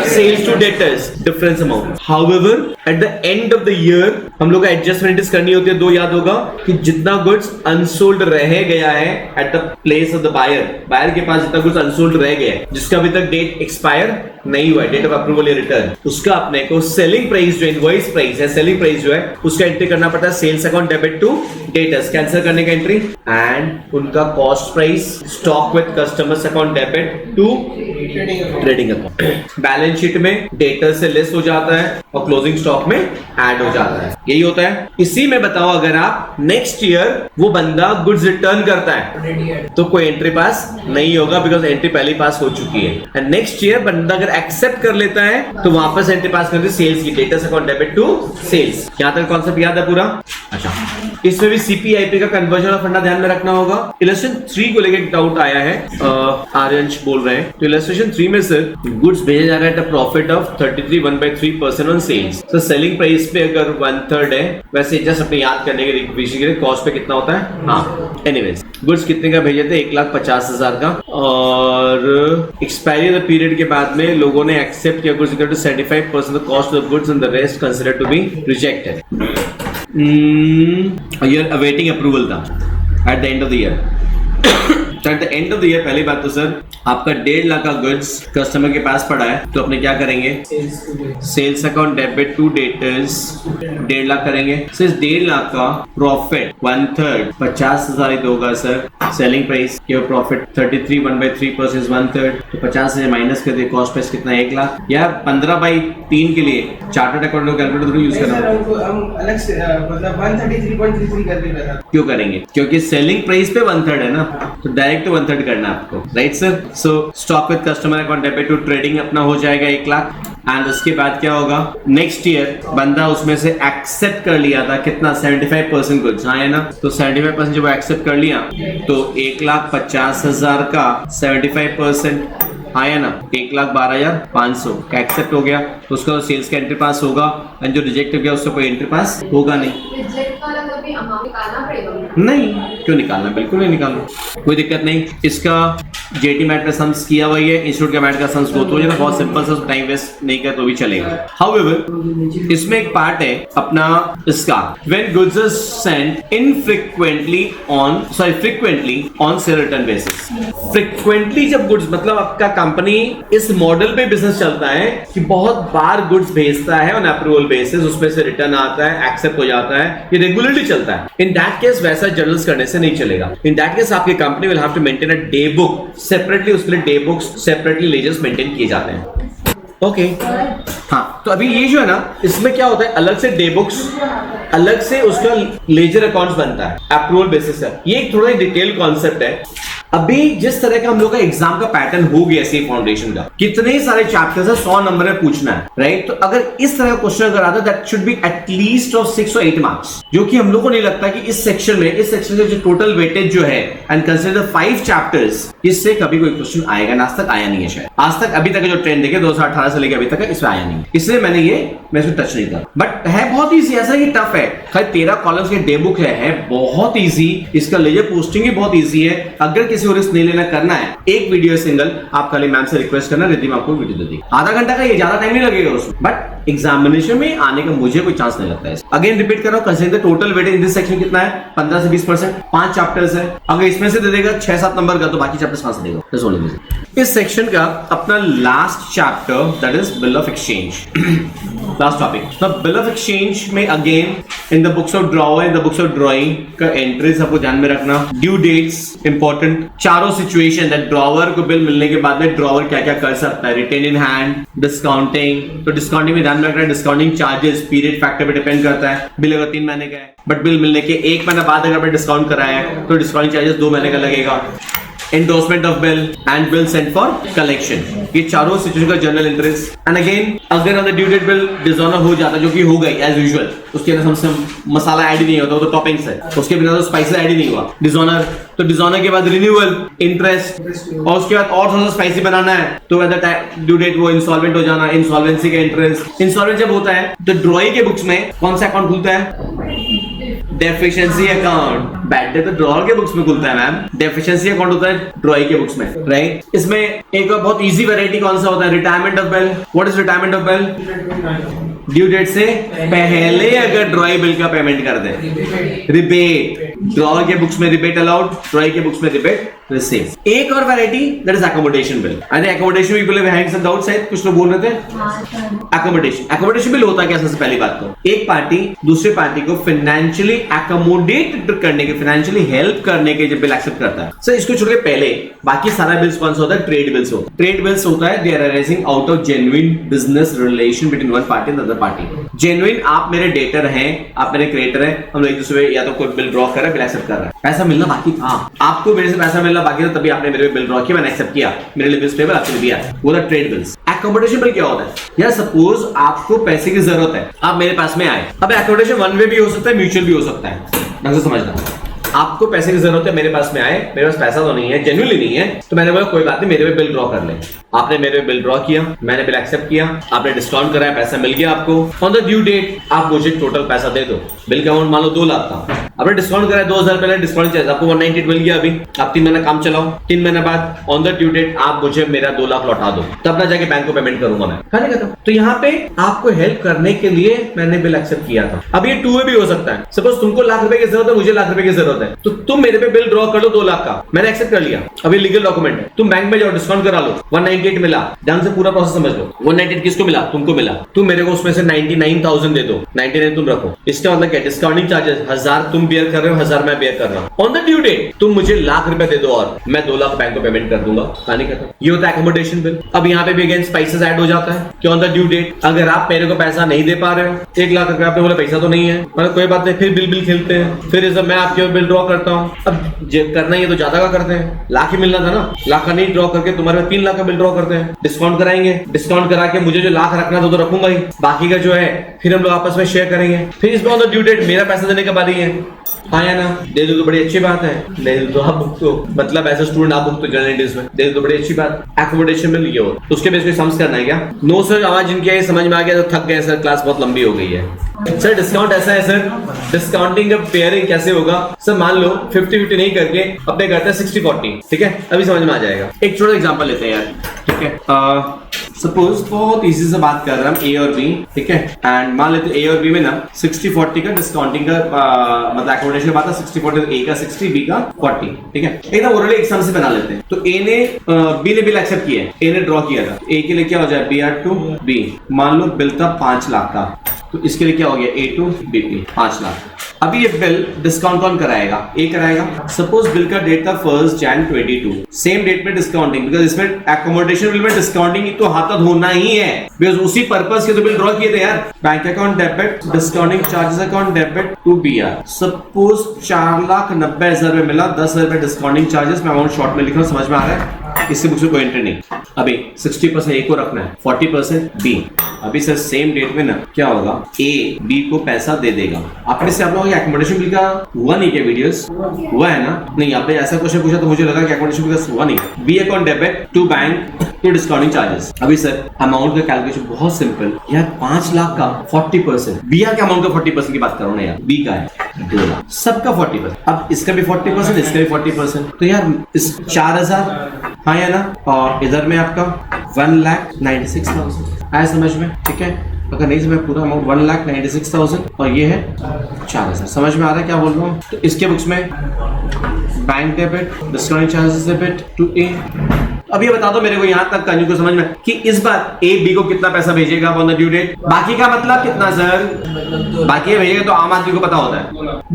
sales to debtors difference amount. However at the end of the year हम लोग को एडजस्टमेंट करनी होती है, दो याद होगा कि जितना गुड्स अनसोल्ड रह गया है at the place of the buyer के पास जितना गुड्स अनसोल्ड रह गया है जिसका अभी तक डेट एक्सपायर नहीं हुआ है, डेट ऑफ अप्रूवल या रिटर्न, उसका अपने को सेलिंग प्राइस जो इनवॉइस प्राइस है, सेलिंग प्राइस जो है उसका एंट्री करना पड़ता है sales account debit to debtors, cancel करने का एंट्री, एंड उनका cost price stock with customers account debit debit to trading account. Balance sheet में डेटर से लेस हो जाता है और क्लोजिंग स्टॉक में ऐड हो जाता है, यही होता है। इसी में बताओ अगर आप नेक्स्ट ईयर वो बंदा गुड्स रिटर्न करता है तो कोई एंट्री पास नहीं होगा, बिकॉज एंट्री पहले पास हो चुकी है। एंड नेक्स्ट ईयर बंदा अगर एक्सेप्ट कर लेता है तो वापस एंट्री पास करती सेल्स की, debtors account debit to sales. यहां तक कॉन्सेप्ट याद है पूरा? अच्छा, इसमें भी सीपीआईपी का कन्वर्जन ऑफ फंडा ध्यान में रखना होगा। इलस्ट्रेशन 3 को लेकर एक डाउट आया है, आर्यंश बोल रहे हैं। तो इलस्ट्रेशन 3 में सर गुड्स भेजा जा रहा है at profit of 33 1/3% on sales. तो सेलिंग प्राइस पे अगर 1/3 है, वैसे जस्ट अपने याद करने के लिए कॉस्ट पे कितना होता है। हाँ, एनीवेज गुड्स कितने का भेजे थे? 1,50,000 का, और एक्सपायरी पीरियड के बाद में लोगों ने एक्सेप्ट किया goods equal to 75% the cost of goods and the rest considered to be rejected. You're awaiting approval था at the end of the year. Eight the end of the year पहली बात तो सर आपका 1.5 लाख का goods customer के पास पड़ा है, तो अपने क्या करेंगे? Sales account debit to debtors 1.5 lakh करेंगे। सर इस 1.5 लाख का प्रॉफिट 1/3 50,000 ही दोगा सर। सेलिंग प्राइस के प्रॉफिट 33 1/3% 1/3, तो 50,000 माइनस कर दिए, कॉस्ट प्राइस कितना 1 लाख। या 15/3 के लिए चार्टर्ड अकाउंट कैलकुलेटर यूज करना हम अलग से मतलब 133.33 कर देगा। क्यों करेंगे? क्योंकि सेलिंग प्राइस पे 1/3 है ना, तो डायरेक्ट 1/3 करना है आपको, right sir. So stock with customer account debit to trading अपना हो जाएगा 1 लाख। एंड उसके बाद क्या होगा? नेक्स्ट ईयर बंदा उसमें से एक्सेप्ट कर लिया था कितना? 75% गुड्स, हाँ है ना। तो 75% जब वो एक्सेप्ट कर लिया तो 1,50,000 का 75% आया ना, 1,12,500 का एक्सेप्ट हो गया, तो उसका तो सेल्स का एंट्री पास होगा। एंड जो रिजेक्ट हो गया उससे कोई एंट्री पास होगा नहीं। रिजेक्ट वाला कभी अमाउंट निकालना पड़ेगा? नहीं, क्यों निकालना? बिल्कुल नहीं निकालना, कोई दिक्कत नहीं। इसका जेटी मैट का सम्स किया हुआ है, इंस्टीट्यूट का मैट का सम्स गो थ्रू, बहुत सिंपल सा, टाइम वेस्ट नहीं कर तो भी चलेगा। हाउएवर इसमें एक पार्ट है अपना इसका, when goods are sent infrequently on frequently on sale return basis. Frequently जब गुड्स, मतलब आपका कंपनी इस मॉडल पे बिजनेस चलता है कि बहुत बार गुड्स भेजता है ऑन अप्रूवल बेसिस, उसमें से रिटर्न आता है, एक्सेप्ट हो जाता है, ये रेगुलरली चलता है। इन दैट केस वैसा जर्नल्स करने से नहीं चलेगा। इन दैट केस आपकी company will have to maintain a day book separately, उसके लिए day books separately ledgers maintain किए जाते हैं। ओके हाँ, तो अभी ये जो है ना, इसमें क्या होता है, अलग से डे बुक्स, अलग से उसका लेजर अकाउंट्स बनता है अप्रूवल बेसिस का। ये एक थोड़ा डिटेल कॉन्सेप्ट है। अभी जिस तरह का हम लोग का एग्जाम का पैटर्न हो गया सी फाउंडेशन का, कितने सारे चैप्टर्स है, 100 नंबर में पूछना है, राइट। तो अगर इस तरह का क्वेश्चन अगर आता है, that should be at least of 6 or 8 marks, जो कि हम लोग को नहीं लगता कि इस सेक्शन में जो टोटल वेटेज जो है एंड कंसीडर 5 चैप्टर्स, इससे कभी कोई क्वेश्चन आएगा ना। आज तक आया नहीं है शायद, आज तक अभी तक जो ट्रेंड देखे 2018 से लेकर अभी तक इसमें आया नहीं, इसलिए मैं इसको टच नहीं कर। बट है बहुत ईजी, ऐसा ही टफ है। खाली 13 कॉलम्स के डे बुक है बहुत ईजी। इसका लेजर पोस्टिंग भी बहुत ईजी है। अगर किसी को रिस्क नहीं लेना, करना है, एक वीडियो सिंगल, आप खाली मैम से रिक्वेस्ट करना, रिद्धिमा आपको वीडियो दे देगी, आधा घंटा का, ये ज्यादा टाइम नहीं लगेगा उसमें। बट एग्जामिनेशन में आने का मुझे कोई चांस नहीं लगता है। अगेन रिपीट कर रहा हूं, consider total weightage in this section कितना है? 15 से 20%। 5 चैप्टर्स है, अगर इसमें से दे देगा 6-7 नंबर का, तो बाकी चैप्टर्स कहां से देगा? इस सेक्शन का अपना last chapter, that is bill of exchange, last topic. तो बिल ऑफ एक्सचेंज में again in the books of drawer, in the books of drawing का एंट्रीज आपको ध्यान में रखना। ड्यू डेट्स इंपॉर्टेंट, चारों सिचुएशन दैट ड्रॉवर को बिल मिलने के बाद में ड्रॉवर क्या क्या कर सकता है, रिटेन इन हैंड, डिस्काउंटिंग। तो डिस्काउंटिंग में ध्यान में रखना है, डिस्काउंटिंग चार्जेस पीरियड फैक्टर पे डिपेंड करता है। बिल अगर 3 महीने का है, बट बिल मिलने के 1 महीना बाद अगर आपने डिस्काउंट कराया है, तो डिस्काउंटिंग चार्जेस 2 महीने का लगेगा। Endorsement of bill and bill sent for collection, ये चारों सिचुएशन का जर्नल इंटरेस्ट। एंड अगेन अगर on the due date bill dishonour हो जाता, जो कि हो गई एज यूजुअल, उसके अंदर हमसे मसाला ऐड ही नहीं होता, वो तो टॉपिंग्स है, उसके बिना तो स्पाइसी ऐड ही नहीं हुआ। डिसऑनर, तो डिसऑनर के बाद रिन्यूअल, इंटरेस्ट, और उसके बाद और थोड़ा सा स्पाइसी बनाना है, तो एट द ड्यू डेट वो इंसॉल्वेंट हो जाना, इंसॉल्वेंसी का इंटरेस्ट। इंसॉल्वेंट जब होता है तो ड्रॉइंग के बुक्स में कौन सा अकाउंट खुलता है? Deficiency account. बैड डेट तो ड्रॉअर के बुक्स में खुलता है मैम, डेफिशिएंसी अकाउंट होता है ड्रॉइंग के बुक्स में, राइट। इसमें एक बहुत इजी वैरायटी कौन सा होता है? Retirement of bill. What is retirement of bill? Due date से पहले अगर ड्रॉइंग बिल का पेमेंट कर दे, रिबेट। ड्रॉअर के बुक्स में रिबेट अलाउड, ट्रॉय के बुक्स में रिबेट रिसीव। एक और variety that is accommodation bill. I think accommodation people having some doubt, शायद कुछ लोग बोल रहे थे। अकोमोडेशन बिल होता है क्या? सबसे पहली बात तो एक पार्टी दूसरे पार्टी को फाइनेंशियली अकोमोडेट करने के, फाइनेंशियली हेल्प करने के जब बिल एक्सेप्ट करता है। सर इसको छोड़ के पहले बाकी सारा बिल्स कौन सा होता है? ट्रेड बिल्स होता है। ट्रेड बिल्स होता है they are arising out of genuine business relation between one party and other party. Genuine, आप मेरे डेटर हैं, आप मेरे क्रेडिटर हैं, हम लोग एक दूसरे या तो कोई बिल ड्रॉ कर रहा है, बिल एक्सेप्ट कर रहा है, पैसा मिलना बाकी था, आपको मेरे से पैसा मिलना बाकी था, तभी आपने मेरे पे बिल ड्रॉ किया, मैंने एक्सेप्ट किया, मेरे लिए बिल स्टेबल, आपने दिया, वो था ट्रेड बिल्स। अकोमोडेशन बिल क्या होता है? यार सपोज आपको पैसे की जरूरत है, आप मेरे पास में आए। अब अकोमोडेशन वन वे भी हो सकता है, म्यूचुअल भी हो सकता है, ढंग से समझना। आपको पैसे की जरूरत है, मेरे पास में आए, मेरे पास पैसा तो नहीं है, जेन्युइनली नहीं है, तो मैंने बोला कोई बात नहीं, मेरे पे बिल ड्रॉ कर ले। आपने मेरे पे बिल ड्रॉ किया, मैंने बिल एक्सेप्ट किया, आपने डिस्काउंट कराया, पैसा मिल गया आपको। ऑन द ड्यू डेट आप मुझे टोटल पैसा दे दो। बिल का अमाउंट मान लो 2 लाख था, आपने डिस्काउंट कराया 2000 पहले डिस्काउंट चाहिए, आपको 198 मिल गया। अभी आप 3 महीना काम चलाओ, 3 महीने बाद ऑन द ड्यू डेट आप मुझे मेरा 2 लाख लौटा दो, तब ना जाके बैंक को पेमेंट करूंगा मैं। खाने का तो यहाँ पे आपको हेल्प करने के लिए मैंने बिल एक्सेप्ट किया था। अब ये 2 वे भी हो सकता है। सपोज तुमको लाख रुपए की जरूरत है, मुझे लाख रुपए की जरूरत है, तो तुम मेरे पे बिल ड्रॉ कर लो 2 लाख का, मैंने एक्सेप्ट कर लिया, अभी लीगल डॉक्यूमेंट है, तुम बैंक में जाओ डिस्काउंट करा लो, 198 मिला, ध्यान से पूरा प्रोसेस समझ लो। 198 किसको मिला? तुमको मिला, तुम मेरे को उसमें से 99,000 दे दो, 99 तुम रखो। इसका मतलब क्या? डिस्काउंटिंग चार्जेस 1000 तुम बेयर कर रहे हो, 1000 मैं बेयर कर रहा हूं। ऑन द ड्यू डेट तुम मुझे लाख रुपए दे दो और मैं 2 लाख बैंक को पेमेंट कर दूंगा। कहानी खत्म। ये होता है अकोमोडेशन बिल। अब यहाँ पे भी अगेन स्पाइसेस ऐड हो जाता है कि ऑन द ड्यू डेट अगर आप मेरे को पैसा नहीं दे पा रहे हो, 1 लाख रुपए, आपने बोला पैसा तो नहीं है, मतलब कोई बात नहीं, फिर बिल खेलते हैं, फिर मैं आपके बिल ड्रॉ करता हूँ। अब करना ही है तो ज्यादा का करते हैं, लाख ही मिलना था ना, लाख का नहीं ड्रॉ करके तुम्हारे 3 लाख का बिल ड्रॉ करते हैं, डिस्काउंट कराएंगे, डिस्काउंट करा के मुझे जो लाख रखना था तो रखूंगा ही, बाकी का जो है फिर हम लोग आपस में शेयर करेंगे। फिर इसमें ऑन द ड्यू डेट मेरा पैसा देने का बारी है, हाँ या ना? दे दो तो बड़ी अच्छी बात है, दे दो तो आप भुगतो, मतलब एज अ स्टूडेंट आप भुगतो जनरल में, दे दो तो बड़ी अच्छी बात। अकोमोडेशन बिल ये हो, उसके बेस पे सम्स करना है क्या? नो सर, आवाज जिनकी आई समझ में आ गया तो थक गए सर, क्लास बहुत लंबी हो गई है। सर डिस्काउंट ऐसा है सर, डिस्काउंटिंग का पेयरिंग कैसे होगा? सर मान लो 50-50 नहीं करके अपने करते हैं 60-40, ठीक है? अभी समझ में आ जाएगा। एक छोटा एग्जांपल लेते हैं यार, ठीक है? सपोज बहुत इजी से बात कर रहे हैं हम ए और बी, ठीक है? एंड मान लेते हैं ए और बी में ना 60-40 का डिस्काउंटिंग का मतलब अकोमोडेशन का बात है, 60-40 ए का 60, बी का 40, ठीक है? एकदम ओरली एक सम से बना लेते हैं। तो ए ने बी ने बिल एक्सेप्ट किया है, ए ने ड्रॉ किया था, ए के लिए क्या हो जाए? बी आर टू बी, मान लो बिल था 5 लाख का, तो इसके लिए क्या हो गया? ए टू बी पी 5 लाख। अभी ये बिल डिस्काउंट कौन कराएगा? ए कराएगा। सपोज बिल का डेट था 1 Jan 22, सेम डेट में डिस्काउंटिंग, बिकॉज इसमें अकोमोडेशन बिल में डिस्काउंटिंग तो हाथ होना ही है, बिकॉज उसी पर्पस के तो बिल ड्रॉ किए थे यार। Bank account debit, discounting charges account debit to B R. Suppose 4,90,000 रुपए मिला, 10,000 रुपए डिस्काउंटिंग चार्जेस, मैं अमाउंट शॉर्ट में लिख रहा हूँ, समझ में आ रहा है? इससे मुझसे कोई एंट्री नहीं। अभी 60% ए को रखना है, 40% बी। अभी सर सेम डेट में ना क्या होगा? ए बी को पैसा दे देगा। आपने से आप लोगों के अकोमोडेशन बिल का हुआ नहीं क्या? वीडियोस हुआ है ना? नहीं, आपने ऐसा क्वेश्चन पूछा तो मुझे लगा कि अकोमोडेशन बिल का हुआ नहीं। B account debit to bank to discounting charges. अभी सर अमाउंट का कैलकुलेशन बहुत सिंपल यार, 5 लाख का 40%, बी आर के अमाउंट का 40% की बात कर रहा हूँ ना यार, बी का है 2 लाख, सबका 40%। अब इसका भी 40%, इसका भी 40%, तो यार इस 4,000, हाँ या ना? और इधर में आपका 1,96,000 आया समझ में? ठीक है, अगर नहीं समझ पूरा अमाउंट 1,96,000 और ये है 4,000, समझ में आ रहा है क्या बोल रहा हूँ? तो इसके बुक्स में bank debit, discounting charges debit to A. अब ये बता दो मेरे को यहाँ तक कहीं को समझ में कि इस बार ए बी को कितना पैसा भेजेगा ऑन द ड्यू डेट? बाकी का मतलब कितना सर? बाकी भेजेगा तो आम आदमी को पता होता है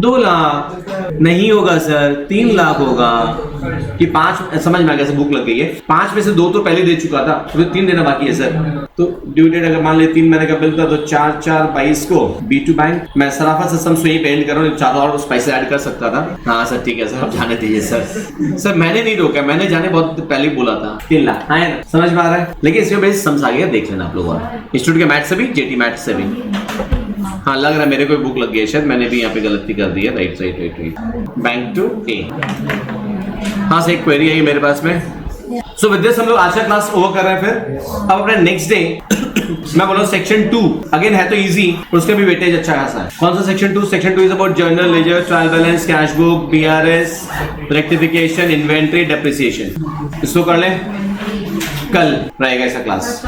2 लाख नहीं होगा सर, 3 लाख होगा कि 5, समझ में आ गया? भूख लग गई है, 5 में से 2 तो पहले दे चुका था, तो 3 देना बाकी है सर। तो ड्यू डेट अगर मान ले 3 महीने का बिल था तो 4/4/22 को बी टू बैंक। मैं सराफा से सम यही पेंट कर रहा हूँ, चारों और पैसे ऐड कर सकता था। हाँ सर ठीक है सर, आप जाने दीजिए सर। सर मैंने नहीं रोका, मैंने जाने बहुत पहले ही बोला था 3 लाख, हाँ ना? समझ में आ रहा है? लेकिन इसमें बेस समझ आ गया, देख लेना आप लोगों ने, इंस्टीट्यूट के मैथ से भी, जेटी मैथ से भी। हाँ लग रहा है मेरे को भूख लग गई है शायद, मैंने भी यहाँ पे गलती कर दी है। राइट राइट, बैंक टू ए। हाँ से एक क्वेरी आई मेरे पास में। सो विद दिस हम लोग आज का क्लास ओवर कर रहे हैं। फिर अब अपने नेक्स्ट डे मैं बोला सेक्शन 2 अगेन है तो इजी, उसका भी वेटेज अच्छा खासा है। कौन सा section 2? Section 2 is about journal ledger, trial balance, cash book, BRS, rectification, inventory, depreciation. इसको कर लें, कल रहेगा ऐसा class.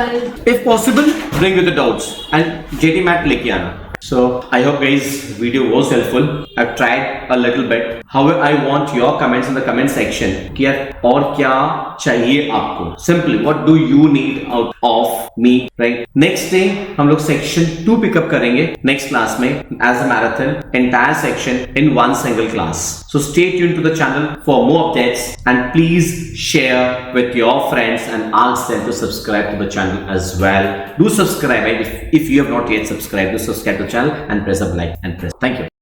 If possible bring with the doubts and J T लेके आना। So I hope guys video was helpful. I've tried a little bit. However, I want your comments in the comment section कि यार और क्या चाहिए आपको. Simply, what do you need out of me, right? Next day हम लोग section 2 pickup करेंगे next class में as a marathon, entire section in one single class. So stay tuned to the channel for more updates and please share with your friends and ask them to subscribe to the channel as well. Do subscribe, right? If you have not yet subscribed, do subscribe to the channel and press the bell icon and press. Thank you.